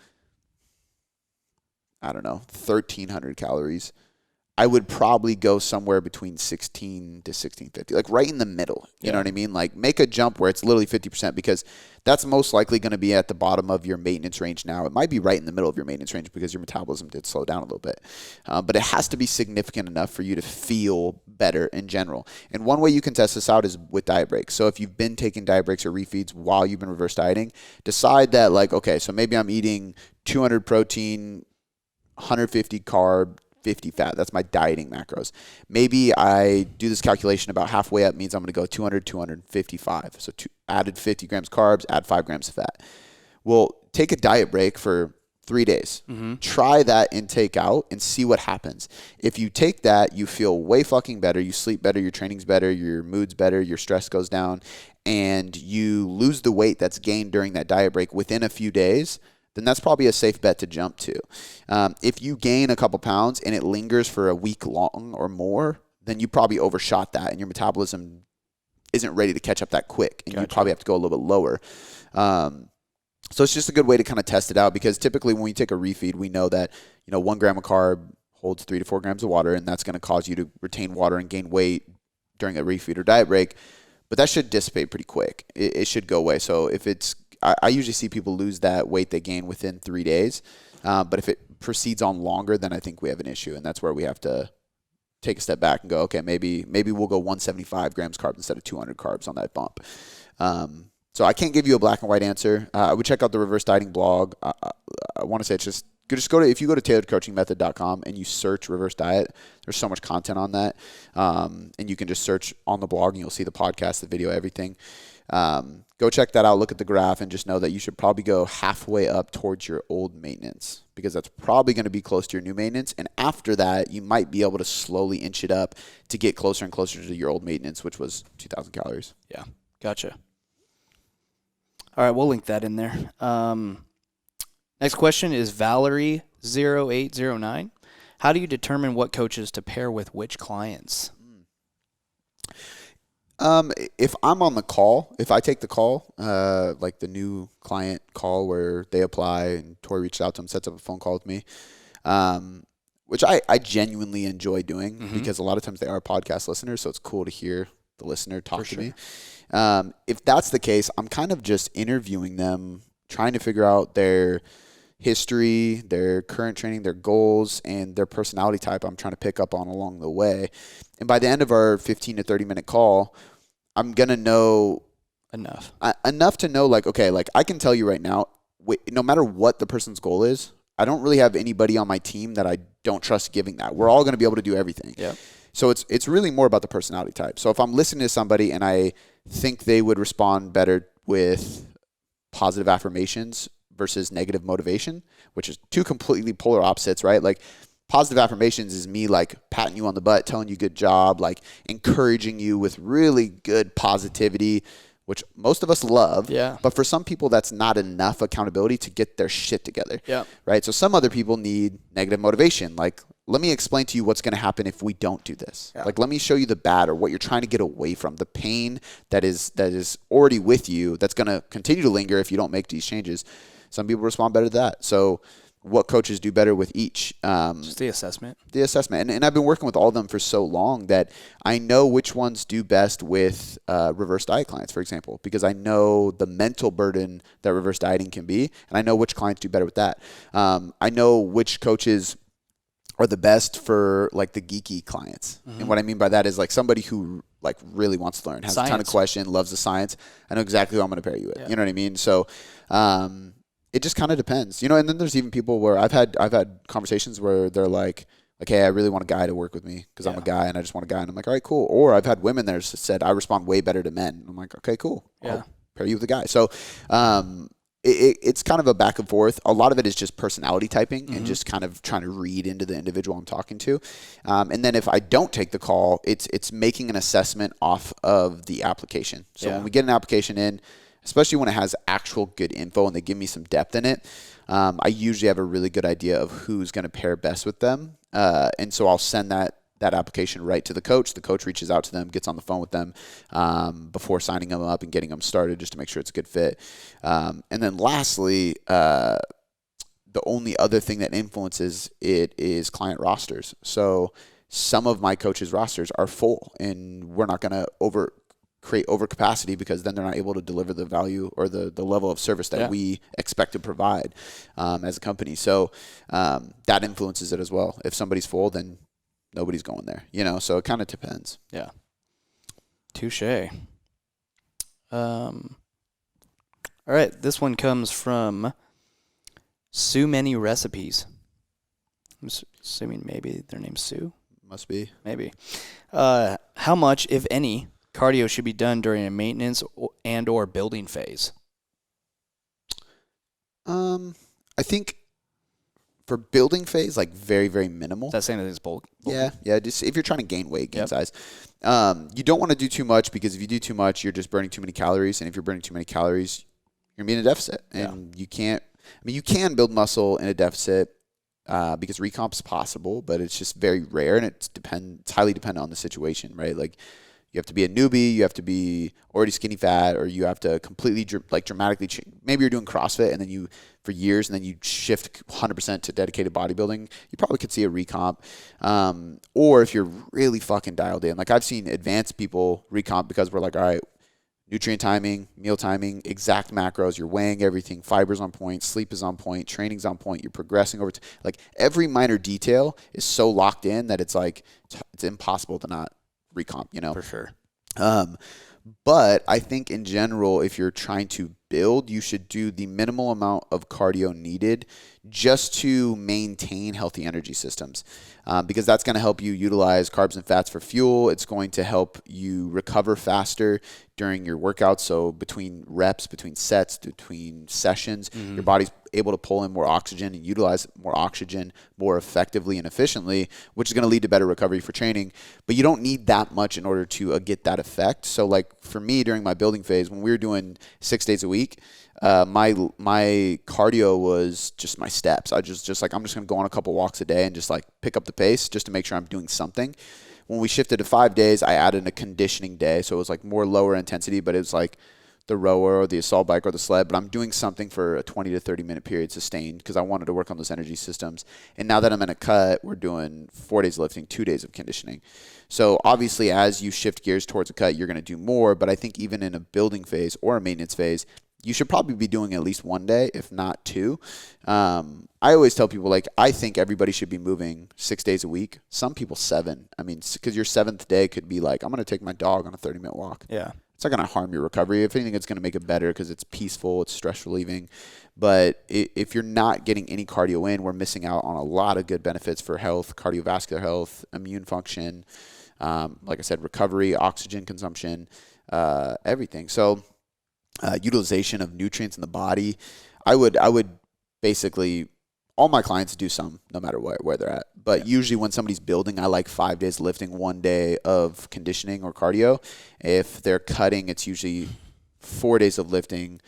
I don't know, 1,300 calories, I would probably go somewhere between 16 to 1650, like right in the middle. You know what I mean? Like make a jump where it's literally 50% because that's most likely going to be at the bottom of your maintenance range now. It might be right in the middle of your maintenance range because your metabolism did slow down a little bit. But it has to be significant enough for you to feel better in general. And one way you can test this out is with diet breaks. So if you've been taking diet breaks or refeeds while you've been reverse dieting, decide that like, okay, so maybe I'm eating 200 protein, 150 carb, 50 fat. That's my dieting macros. Maybe I do this calculation about halfway up means I'm going to go 200, 255. So added 50 grams carbs, add 5 grams of fat. Well, take a diet break for 3 days. Try that intake out and see what happens. If you take that, you feel way fucking better. You sleep better. Your training's better. Your mood's better. Your stress goes down. And you lose the weight that's gained during that diet break within a few days, then that's probably a safe bet to jump to. If you gain a couple pounds and it lingers for a week long or more, then you probably overshot that and your metabolism isn't ready to catch up that quick. And you probably have to go a little bit lower. So it's just a good way to kind of test it out because typically when we take a refeed, we know that 1 gram of carb holds 3 to 4 grams of water, and that's going to cause you to retain water and gain weight during a refeed or diet break. But that should dissipate pretty quick. It should go away. So if it's I usually see people lose that weight they gain within 3 days. But if it proceeds on longer, then I think we have an issue. And that's where we have to take a step back and go, okay, maybe we'll go 175 grams carbs instead of 200 carbs on that bump. So I can't give you a black and white answer. I would check out the reverse dieting blog. I want to say it's just go to, if you go to tailoredcoachingmethod.com and you search reverse diet, there's so much content on that. And you can just search on the blog and you'll see the podcast, the video, everything. Go check that out, look at the graph, and just know that you should probably go halfway up towards your old maintenance, because that's probably going to be close to your new maintenance. And after that, you might be able to slowly inch it up to get closer and closer to your old maintenance, which was 2,000 calories. Yeah, gotcha. All right, we'll link that in there. Next question is Valerie0809. How do you determine what coaches to pair with which clients? If I'm on the call, if I take the call, like the new client call where they apply and Tori reaches out to them, sets up a phone call with me, which I genuinely enjoy doing because a lot of times they are podcast listeners, so it's cool to hear the listener talk to me. If that's the case, I'm kind of just interviewing them, trying to figure out their history, their current training, their goals, and their personality type I'm trying to pick up on along the way. And by the end of our 15 to 30-minute call, I'm going to know enough to know, like, okay, like I can tell you right now, no matter what the person's goal is, I don't really have anybody on my team that I don't trust giving that. We're all going to be able to do everything. Yeah. So it's really more about the personality type. So if I'm listening to somebody and I think they would respond better with positive affirmations versus negative motivation, which is two completely polar opposites, right? Like positive affirmations is me like patting you on the butt, telling you good job, like encouraging you with really good positivity, which most of us love. Yeah. But for some people, that's not enough accountability to get their shit together. Yeah. Right. So some other people need negative motivation. Like, let me explain to you what's going to happen if we don't do this. Yeah. Like, let me show you the bad or what you're trying to get away from, the pain that is already with you, that's going to continue to linger if you don't make these changes. Some people respond better to that. So what coaches do better with each? Just the assessment. The assessment. And I've been working with all of them for so long that I know which ones do best with reverse diet clients, for example, because I know the mental burden that reverse dieting can be, and I know which clients do better with that. I know which coaches are the best for like the geeky clients. And what I mean by that is like somebody who like really wants to learn, has a ton of questions, loves the science. I know exactly who I'm going to pair you with. Yeah. You know what I mean? So it just kind of depends, you know. And then there's even people where I've had conversations where they're like, hey, I really want a guy to work with me because I'm a guy and I just want a guy. And I'm like, all right, cool. Or I've had women that said I respond way better to men. I'm like, okay, cool. I'll pair you with a guy. So it's kind of a back and forth. A lot of it is just personality typing and just kind of trying to read into the individual I'm talking to. And then if I don't take the call, it's making an assessment off of the application. So when we get an application in, especially when it has actual good info and they give me some depth in it, I usually have a really good idea of who's going to pair best with them. And so I'll send that application right to the coach. The coach reaches out to them, gets on the phone with them before signing them up and getting them started just to make sure it's a good fit. And then lastly, the only other thing that influences it is client rosters. So some of my coaches' rosters are full, and we're not going to create overcapacity because then they're not able to deliver the value or the level of service that we expect to provide as a company. So that influences it as well. If somebody's full, then nobody's going there, you know, so it kind of depends. Yeah. Touche. All right. This one comes from Sue Many Recipes. I'm assuming maybe their name's Sue. Must be. Maybe. How much, if any, cardio should be done during a maintenance and or building phase? I think for building phase, like very, very minimal. Is that saying that it's bulk? Yeah. Just if you're trying to gain weight, gain size, you don't want to do too much because if you do too much, you're just burning too many calories. And if you're burning too many calories, you're going to be in a deficit. And you can't. I mean, you can build muscle in a deficit because recomp is possible, but it's just very rare, and it's highly dependent on the situation, right? Like, you have to be a newbie, you have to be already skinny fat, or you have to completely dramatically change. Maybe you're doing CrossFit and then for years, and then you shift 100% to dedicated bodybuilding. You probably could see a recomp. Or if you're really fucking dialed in, like I've seen advanced people recomp because we're like, all right, nutrient timing, meal timing, exact macros, you're weighing everything, fibers on point, sleep is on point, training's on point, you're progressing over like every minor detail is so locked in that it's like it's impossible to not recomp, you know. For sure. But I think in general, if you're trying to build, you should do the minimal amount of cardio needed just to maintain healthy energy systems, because that's going to help you utilize carbs and fats for fuel. It's going to help you recover faster during your workouts. So between reps, between sets, between sessions, your body's able to pull in more oxygen and utilize more oxygen more effectively and efficiently, which is going to lead to better recovery for training. But you don't need that much in order to get that effect. So like for me during my building phase, when we were doing 6 days a week, my cardio was just my steps. I just like, I'm just going to go on a couple walks a day and just like pick up the pace just to make sure I'm doing something. When we shifted to 5 days, I added a conditioning day. So it was like more lower intensity, but it was like the rower or the assault bike or the sled, but I'm doing something for a 20 to 30 minute period sustained because I wanted to work on those energy systems. And now that I'm in a cut, we're doing 4 days of lifting, 2 days of conditioning. So obviously as you shift gears towards a cut, you're going to do more. But I think even in a building phase or a maintenance phase, you should probably be doing at least 1 day, if not 2. I always tell people, like, I think everybody should be moving 6 days a week. Some people 7. I mean, because your 7th day could be like, I'm going to take my dog on a 30-minute walk. Yeah. It's not going to harm your recovery. If anything, it's going to make it better because it's peaceful, it's stress relieving. But if you're not getting any cardio in, we're missing out on a lot of good benefits for health, cardiovascular health, immune function, like I said, recovery, oxygen consumption, everything. So utilization of nutrients in the body, I would basically, all my clients do some, no matter where they're at. But usually when somebody's building, I like 5 days lifting, 1 day of conditioning or cardio. If they're cutting, it's usually 4 days of lifting,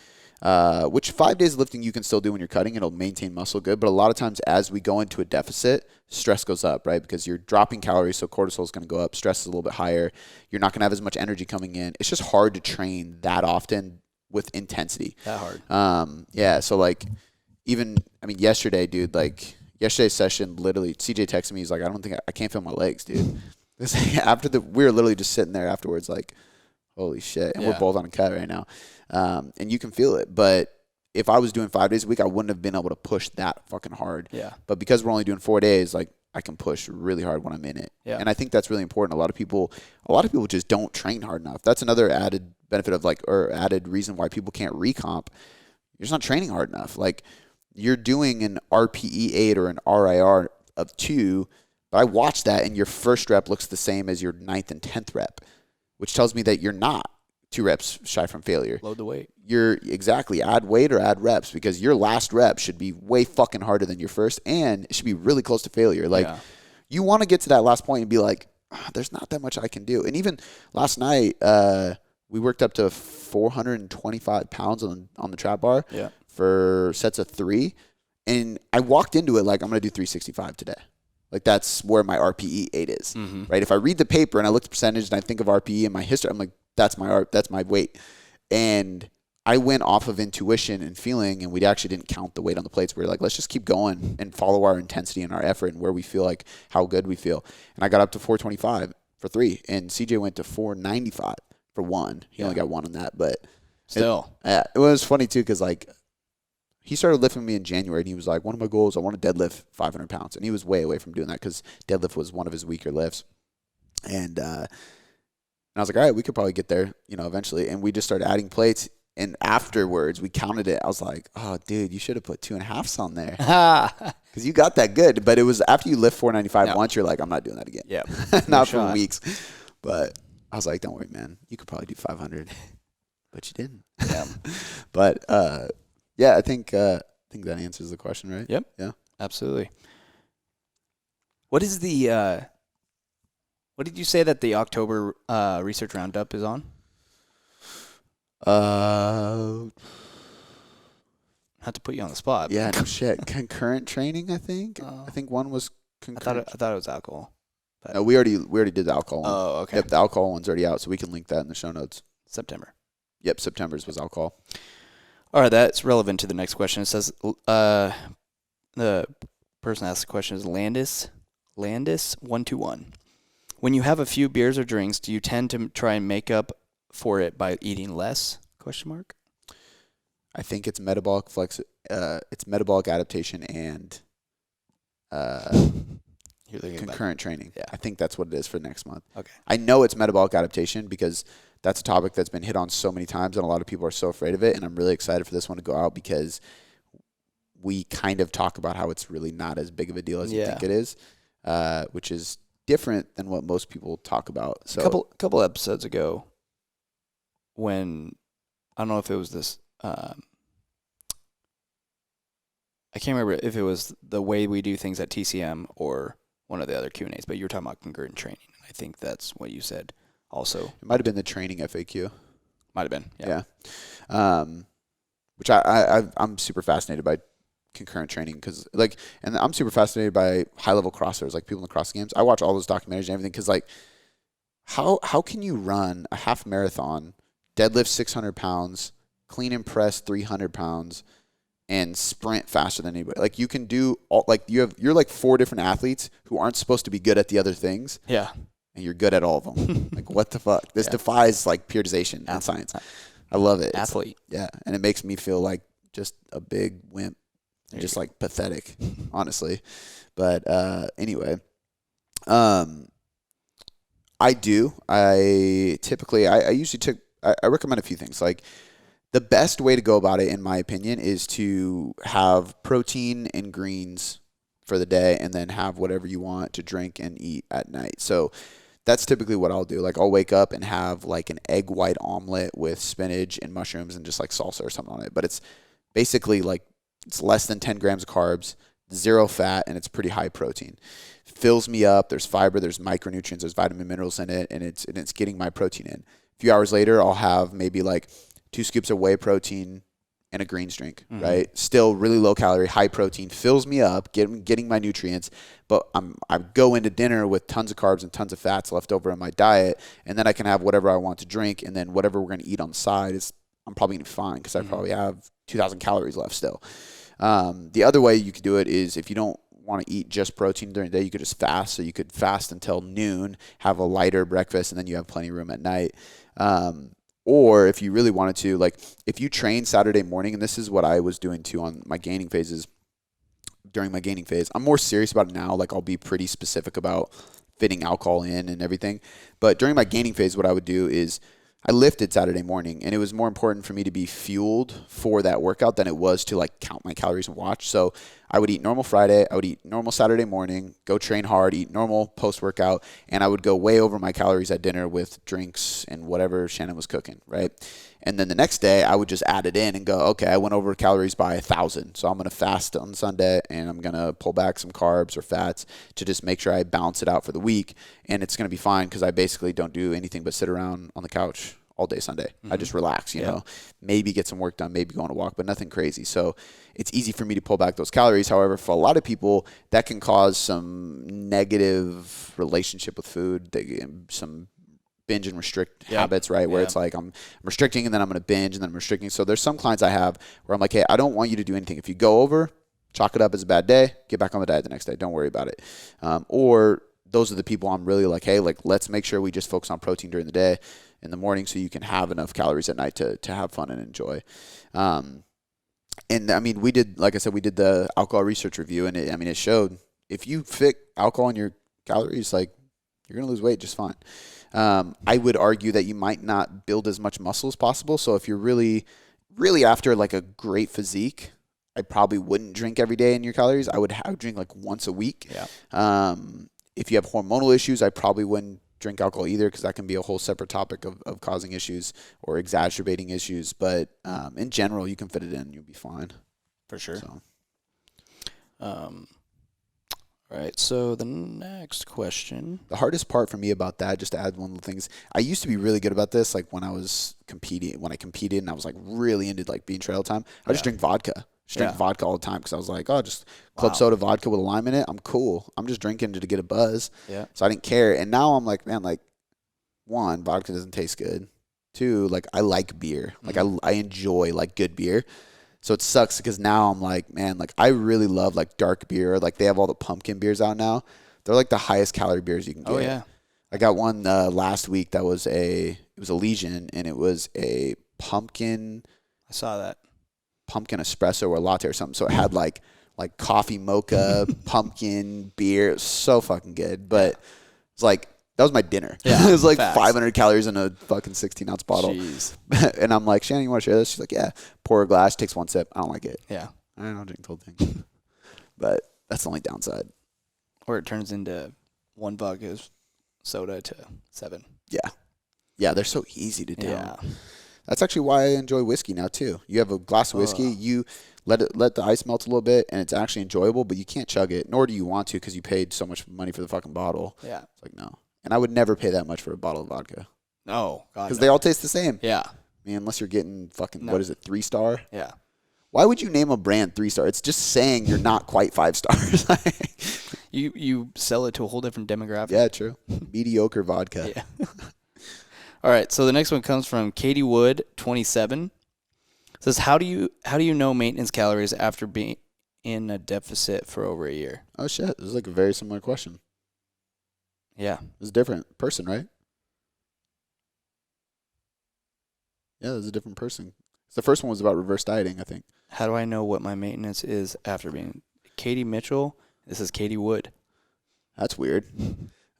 which 5 days of lifting you can still do when you're cutting. It'll maintain muscle good. But a lot of times as we go into a deficit, stress goes up, right? Because you're dropping calories, so cortisol is going to go up. Stress is a little bit higher. You're not going to have as much energy coming in. It's just hard to train that often with intensity. That hard. Yeah, so like even, I mean, yesterday, dude, like yesterday's session, literally, CJ texted me, he's like, I can't feel my legs, dude. We were literally just sitting there afterwards like, holy shit. And we're both on a cut right now. And you can feel it. But if I was doing 5 days a week, I wouldn't have been able to push that fucking hard. Yeah. But because we're only doing 4 days, like I can push really hard when I'm in it. Yeah. And I think that's really important. A lot of people just don't train hard enough. That's another added benefit of like, or added reason why people can't recomp. You're just not training hard enough. Like you're doing an RPE 8 or an RIR of 2, but I watched that and your first rep looks the same as your 9th and 10th rep, which tells me that you're not 2 reps shy from failure. Load the weight. You're exactly, add weight or add reps, because your last rep should be way fucking harder than your first, and it should be really close to failure. Like you want to get to that last point and be like, there's not that much I can do. And even last night, we worked up to 425 pounds on the trap bar for sets of 3. And I walked into it like, I'm going to do 365 today. Like that's where my RPE 8 is, right? If I read the paper and I look at the percentage and I think of RPE in my history, I'm like, that's my weight. And I went off of intuition and feeling, and we actually didn't count the weight on the plates. We were like, let's just keep going and follow our intensity and our effort and where we feel like how good we feel. And I got up to 425 for 3, and CJ went to 495 for 1. He only got 1 on that, but still, it was funny too, because like he started lifting me in January, and he was like, one of my goals, I want to deadlift 500 pounds, and he was way away from doing that because deadlift was one of his weaker lifts, and I was like, all right, we could probably get there, eventually. And we just started adding plates. And afterwards, we counted it. I was like, oh, dude, you should have put 2.5s on there. Because you got that good. But it was after you lift 495 once, you're like, I'm not doing that again. Yeah. Not for weeks. But I was like, don't worry, man. You could probably do 500. But you didn't. Yeah. But, I think that answers the question, right? Yep. Yeah. Absolutely. What is the... what did you say that the October research roundup is on? Not to put you on the spot. Yeah, no shit. Concurrent training, I think. I think one was concurrent. I thought it was alcohol. But no, we already did the alcohol one. Oh, okay. Yep, the alcohol one's already out, so we can link that in the show notes. September. Yep, September's was alcohol. All right, that's relevant to the next question. It says the person asked the question is Landis121. When you have a few beers or drinks, do you tend to try and make up for it by eating less? ? I think it's it's metabolic adaptation and concurrent training. Yeah. I think that's what it is for next month. Okay. I know it's metabolic adaptation because that's a topic that's been hit on so many times and a lot of people are so afraid of it. And I'm really excited for this one to go out because we kind of talk about how it's really not as big of a deal as you think it is, which is different than what most people talk about. So a couple episodes ago, when I don't know if it was this, I can't remember if it was the way we do things at TCM or one of the other Q&As, but you were talking about concurrent training. I think that's what you said also. It might have been the training FAQ. Might have been, yeah. Which I'm super fascinated by concurrent training because and I'm super fascinated by high level crossers, like people in the CrossFit Games. I watch all those documentaries and everything because how can you run a half marathon, deadlift 600 pounds, clean and press 300 pounds, and sprint faster than anybody? Like you can do all, you're like 4 different athletes who aren't supposed to be good at the other things. Yeah. And you're good at all of them. Like what the fuck? This defies periodization in science. I love it. Athlete. Yeah. And it makes me feel like just a big wimp. And just pathetic, honestly. But anyway, I recommend a few things. Like the best way to go about it, in my opinion, is to have protein and greens for the day and then have whatever you want to drink and eat at night. So that's typically what I'll do. Like I'll wake up and have an egg white omelet with spinach and mushrooms and just salsa or something on it. But it's basically it's less than 10 grams of carbs, 0 fat, and it's pretty high protein. Fills me up. There's fiber, there's micronutrients, there's vitamin minerals in it, and it's getting my protein in. A few hours later, I'll have maybe 2 scoops of whey protein and a greens drink, right? Still really low calorie, high protein, fills me up, getting my nutrients, but I go into dinner with tons of carbs and tons of fats left over in my diet, and then I can have whatever I want to drink, and then whatever we're going to eat on the side I'm probably going to be fine because I probably have 2,000 calories left still. The other way you could do it is if you don't want to eat just protein during the day, you could just fast. So you could fast until noon, have a lighter breakfast, and then you have plenty of room at night. Or if you really wanted to, if you train Saturday morning, and this is what I was doing too on my gaining phases, during my gaining phase, I'm more serious about it now. I'll be pretty specific about fitting alcohol in and everything. But during my gaining phase, what I would do is I lifted Saturday morning, and it was more important for me to be fueled for that workout than it was to count my calories and watch. So I would eat normal Friday, I would eat normal Saturday morning, go train hard, eat normal post-workout, and I would go way over my calories at dinner with drinks and whatever Shannon was cooking, right? And then the next day, I would just add it in and go, okay, I went over calories by 1,000. So I'm going to fast on Sunday, and I'm going to pull back some carbs or fats to just make sure I balance it out for the week. And it's going to be fine because I basically don't do anything but sit around on the couch all day Sunday. I just relax, you know, maybe get some work done, maybe go on a walk, but nothing crazy. So it's easy for me to pull back those calories. However, for a lot of people, that can cause some negative relationship with food, some binge and restrict habits, right? Where it's I'm restricting and then I'm going to binge and then I'm restricting. So there's some clients I have where I'm like, hey, I don't want you to do anything. If you go over, chalk it up as a bad day, get back on the diet the next day. Don't worry about it. Or those are the people I'm really like, hey, let's make sure we just focus on protein during the day, in the morning, so you can have enough calories at night to have fun and enjoy. And I mean, we did the alcohol research review, and it showed if you fit alcohol in your calories, you're going to lose weight just fine. I would argue that you might not build as much muscle as possible. So if you're really, really after a great physique, I probably wouldn't drink every day in your calories. I would drink once a week. Yeah. If you have hormonal issues, I probably wouldn't drink alcohol either, because that can be a whole separate topic of causing issues or exacerbating issues. But in general, you can fit it in, you'll be fine. For sure. So. All right, so the next question. The hardest part for me about that, just to add one of the things, I used to be really good about this, when I competed and I was really into being trail time, I just drink vodka. Drink vodka all the time because I was like, oh, just club soda vodka with a lime in it. I'm cool. I'm just drinking to get a buzz. Yeah. So I didn't care. And now I'm like, man, one, vodka doesn't taste good. Two, I like beer. I enjoy good beer. So it sucks because now I'm like, man, I really love dark beer. They have all the pumpkin beers out now. They're the highest calorie beers you can get. Oh yeah. I got one last week that was it it was a Legion, and it was a pumpkin. I saw that. Pumpkin espresso or latte or something. So it had like coffee mocha, pumpkin, beer. It was so fucking good. But it's like, that was my dinner. Yeah, it was like facts. 500 calories in a fucking 16-ounce bottle. Jeez. And I'm like, Shannon, you want to share this? She's like, yeah. Pour a glass, takes one sip. I don't like it. Yeah. I don't drink the whole thing. But that's the only downside. Or it turns into one vodka soda to 7. Yeah. Yeah, they're so easy to down. Yeah. That's actually why I enjoy whiskey now too. You have a glass of whiskey, you let the ice melt a little bit, and it's actually enjoyable, but you can't chug it, nor do you want to because you paid so much money for the fucking bottle. Yeah. It's like, no. And I would never pay that much for a bottle of vodka. No. Because they all taste the same. Yeah. I mean, unless you're getting fucking, what is it, 3-star? Yeah. Why would you name a brand 3-star? It's just saying you're not quite 5 stars. You sell it to a whole different demographic. Yeah, true. Mediocre vodka. Yeah. All right, so the next one comes from Katie Wood, 27. It says, how do you know maintenance calories after being in a deficit for over a year? Oh shit, this is like a very similar question. Yeah. It's a different person, right? Yeah, it's a different person. The first one was about reverse dieting, I think. How do I know what my maintenance is after being Katie Mitchell? This is Katie Wood. That's weird.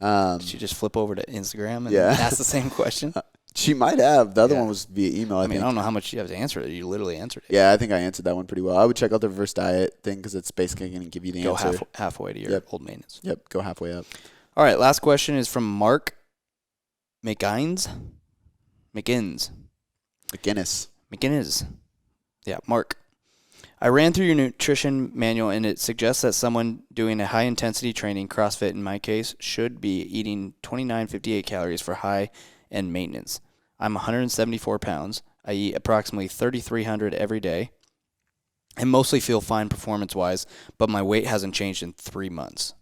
Did she just flip over to Instagram and Yeah. ask the same question? She might have. The other one was via email, I mean, think. I don't know how much you have to answer it. You literally answered it. Yeah, I think I answered that one pretty well. I would check out the reverse diet thing because it's basically going to give you the answer. Go halfway to your old maintenance. Yep, go halfway up. All right, last question is from Mark McGinnis. Yeah, Mark. I ran through your nutrition manual, and it suggests that someone doing a high-intensity training, CrossFit in my case, should be eating 2958 calories for high-end maintenance. I'm 174 pounds. I eat approximately 3,300 every day and mostly feel fine performance-wise, but my weight hasn't changed in 3 months.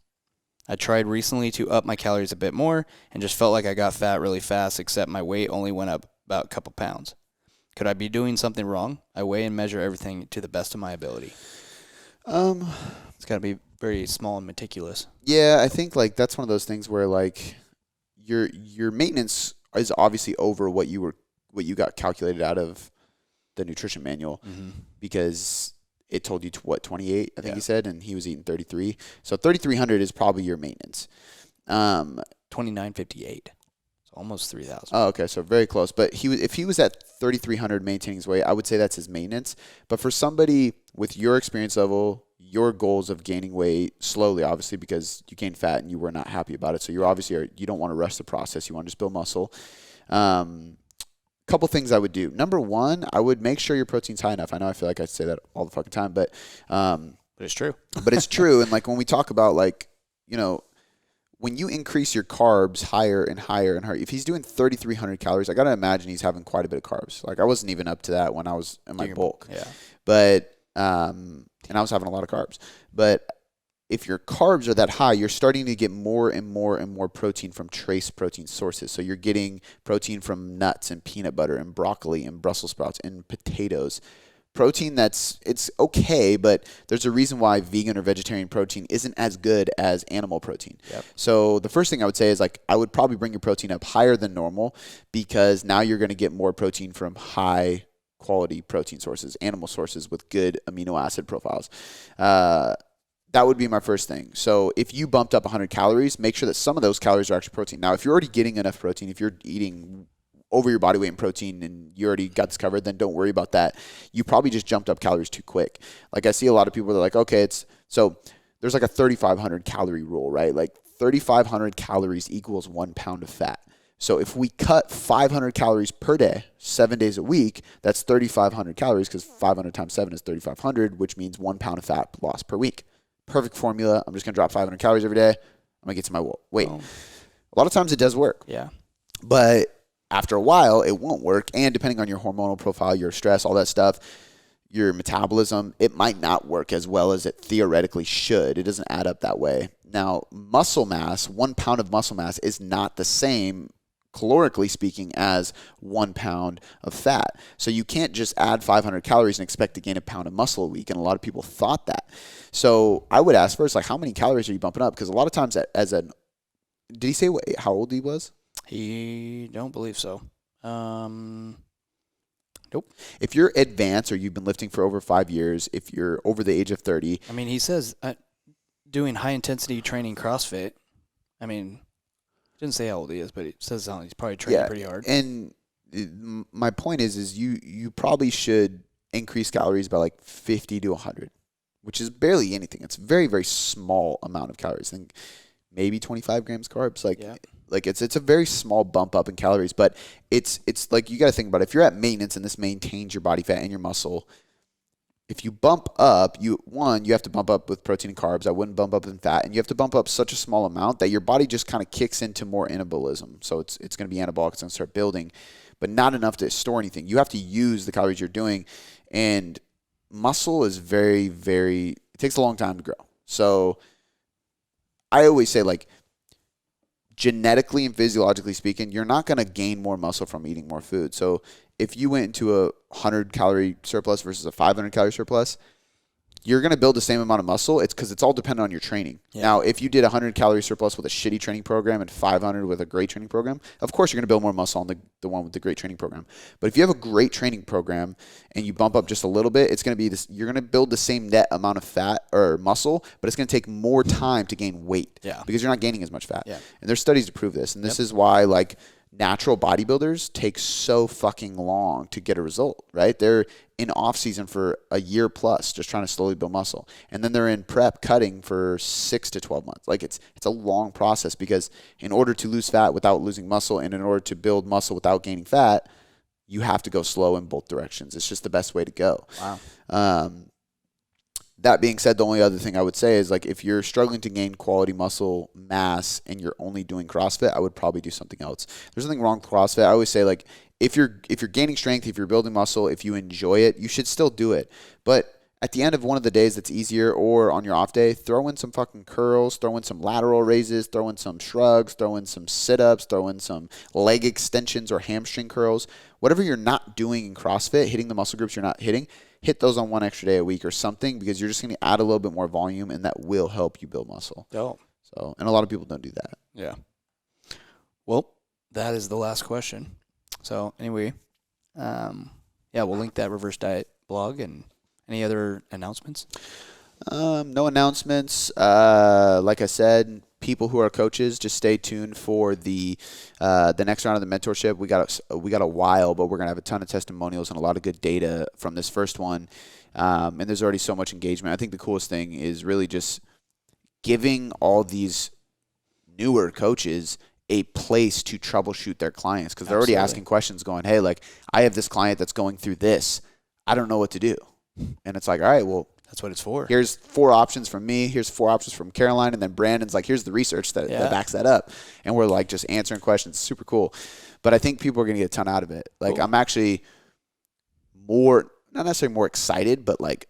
I tried recently to up my calories a bit more and just felt like I got fat really fast, except my weight only went up about a couple pounds. Could I be doing something wrong? I weigh and measure everything to the best of my ability. It's got to be very small and meticulous. Yeah, I think like that's one of those things where like your maintenance is obviously over what you got calculated out of the nutrition manual because it told you 28, I think he said, and he was eating 33. So 3,300 is probably your maintenance. 2958. Almost 3,000. Oh, okay, so very close. But if he was at 3,300 maintaining his weight, I would say that's his maintenance. But for somebody with your experience level, your goals of gaining weight slowly, obviously, because you gained fat and you were not happy about it, so you don't want to rush the process. You want to just build muscle. Couple things I would do. Number one, I would make sure your protein's high enough. I know I feel like I say that all the fucking time, but it's true. But it's true. And like when we talk about like, you know, when you increase your carbs higher and higher and higher, if he's doing 3,300 calories, I got to imagine he's having quite a bit of carbs. Like I wasn't even up to that when I was in my bulk. Yeah. But, and I was having a lot of carbs. But if your carbs are that high, you're starting to get more and more and more protein from trace protein sources. So you're getting protein from nuts and peanut butter and broccoli and Brussels sprouts and potatoes. Protein it's okay, but there's a reason why vegan or vegetarian protein isn't as good as animal protein. Yep. So the first thing I would say is like I would probably bring your protein up higher than normal because now you're going to get more protein from high quality protein sources, animal sources with good amino acid profiles. That would be my first thing. So if you bumped up 100 calories, make sure that some of those calories are actually protein. Now, if you're already getting enough protein, if you're eating over your body weight in protein and you already got this covered, then don't worry about that. You probably just jumped up calories too quick. Like I see a lot of people that are like, okay, so there's like a 3,500 calorie rule, right? Like 3,500 calories equals 1 pound of fat. So if we cut 500 calories per day, 7 days a week, that's 3,500 calories because 500 times 7 is 3,500, which means 1 pound of fat lost per week. Perfect formula. I'm just going to drop 500 calories every day. I'm going to get to my weight. Oh. A lot of times it does work. Yeah. But after a while, it won't work. And depending on your hormonal profile, your stress, all that stuff, your metabolism, it might not work as well as it theoretically should. It doesn't add up that way. Now, muscle mass, 1 pound of muscle mass is not the same, calorically speaking, as 1 pound of fat. So you can't just add 500 calories and expect to gain a pound of muscle a week. And a lot of people thought that. So I would ask first, like, how many calories are you bumping up? Because a lot of times did he say how old he was? He don't believe so. Nope. If you're advanced or you've been lifting for over 5 years, if you're over the age of 30. I mean, he says doing high-intensity training CrossFit. I mean, didn't say how old he is, but it says he's probably training pretty hard. And my point is you probably should increase calories by like 50 to 100, which is barely anything. It's a very, very small amount of calories. I think maybe 25 grams carbs. Like it's a very small bump up in calories, but it's like you got to think about it. If you're at maintenance and this maintains your body fat and your muscle, if you bump up, you have to bump up with protein and carbs. I wouldn't bump up in fat, and you have to bump up such a small amount that your body just kind of kicks into more anabolism. So it's going to be anabolic. It's going to start building, but not enough to store anything. You have to use the calories you're doing, and muscle is very, very. It takes a long time to grow. So I always say, like, genetically and physiologically speaking, you're not going to gain more muscle from eating more food. So if you went into a 100-calorie surplus versus a 500-calorie surplus, you're going to build the same amount of muscle. It's because it's all dependent on your training. Yeah. Now, if you did a 100-calorie surplus with a shitty training program and 500 with a great training program, of course you're going to build more muscle on the one with the great training program. But if you have a great training program and you bump up just a little bit, it's going to be this. You're going to build the same net amount of fat or muscle, but it's going to take more time to gain weight. Yeah. Because you're not gaining as much fat. Yeah. And there's studies to prove this. And this is why, like, natural bodybuilders take so fucking long to get a result, right? They're in off season for a year plus, just trying to slowly build muscle. And then they're in prep cutting for 6 to 12 months. Like it's a long process, because in order to lose fat without losing muscle, and in order to build muscle without gaining fat, you have to go slow in both directions. It's just the best way to go. Wow. That being said, the only other thing I would say is, like, if you're struggling to gain quality muscle mass and you're only doing CrossFit, I would probably do something else. There's nothing wrong with CrossFit. I always say, like, if you're gaining strength, if you're building muscle, if you enjoy it, you should still do it. But at the end of one of the days that's easier, or on your off day, throw in some fucking curls, throw in some lateral raises, throw in some shrugs, throw in some sit-ups, throw in some leg extensions or hamstring curls. Whatever you're not doing in CrossFit, hitting the muscle groups you're not hitting, hit those on one extra day a week or something, because you're just going to add a little bit more volume, and that will help you build muscle. Oh. So, and a lot of people don't do that. Yeah. Well, that is the last question. So anyway, we'll link that Reverse Diet blog. And any other announcements? No announcements. Like I said, people who are coaches, just stay tuned for the next round of the mentorship. We got a while, but we're gonna have a ton of testimonials and a lot of good data from this first one. And there's already so much engagement. I think the coolest thing is really just giving all these newer coaches a place to troubleshoot their clients, because they're already asking questions, going, "Hey, like, I have this client that's going through this. I don't know what to do." And it's like, all right, well, that's what it's for. Here's 4 options from me. Here's 4 options from Caroline. And then Brandon's like, here's the research that backs that up. And we're like just answering questions. Super cool. But I think people are going to get a ton out of it. Like, cool. I'm actually not necessarily more excited, but like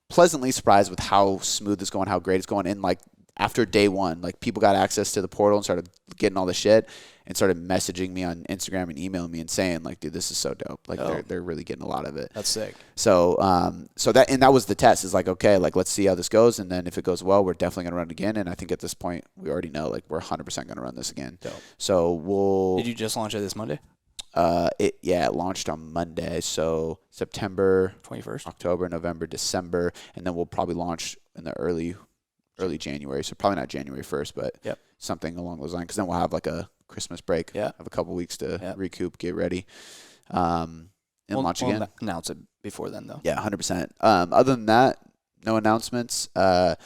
pleasantly surprised with how smooth it's going, how great it's going. And like after day one, like people got access to the portal and started getting all the shit and started messaging me on Instagram and emailing me and saying like, dude, this is so dope. Like they're really getting a lot of it. That's sick. So, that was the test, is like, okay, like let's see how this goes. And then if it goes well, we're definitely going to run it again. And I think at this point we already know, like, we're 100% going to run this again. Dope. So Did you just launch it this Monday? It launched on Monday. So September 21st, October, November, December. And then we'll probably launch in the early January. So probably not January 1st, but something along those lines. Cause then we'll have like a Christmas break. Yeah. Have a couple weeks to recoup, get ready, and launch again. We'll announce it before then, though. Yeah, 100%. Other than that, no announcements. Thank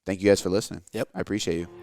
you guys for listening. Yep. I appreciate you.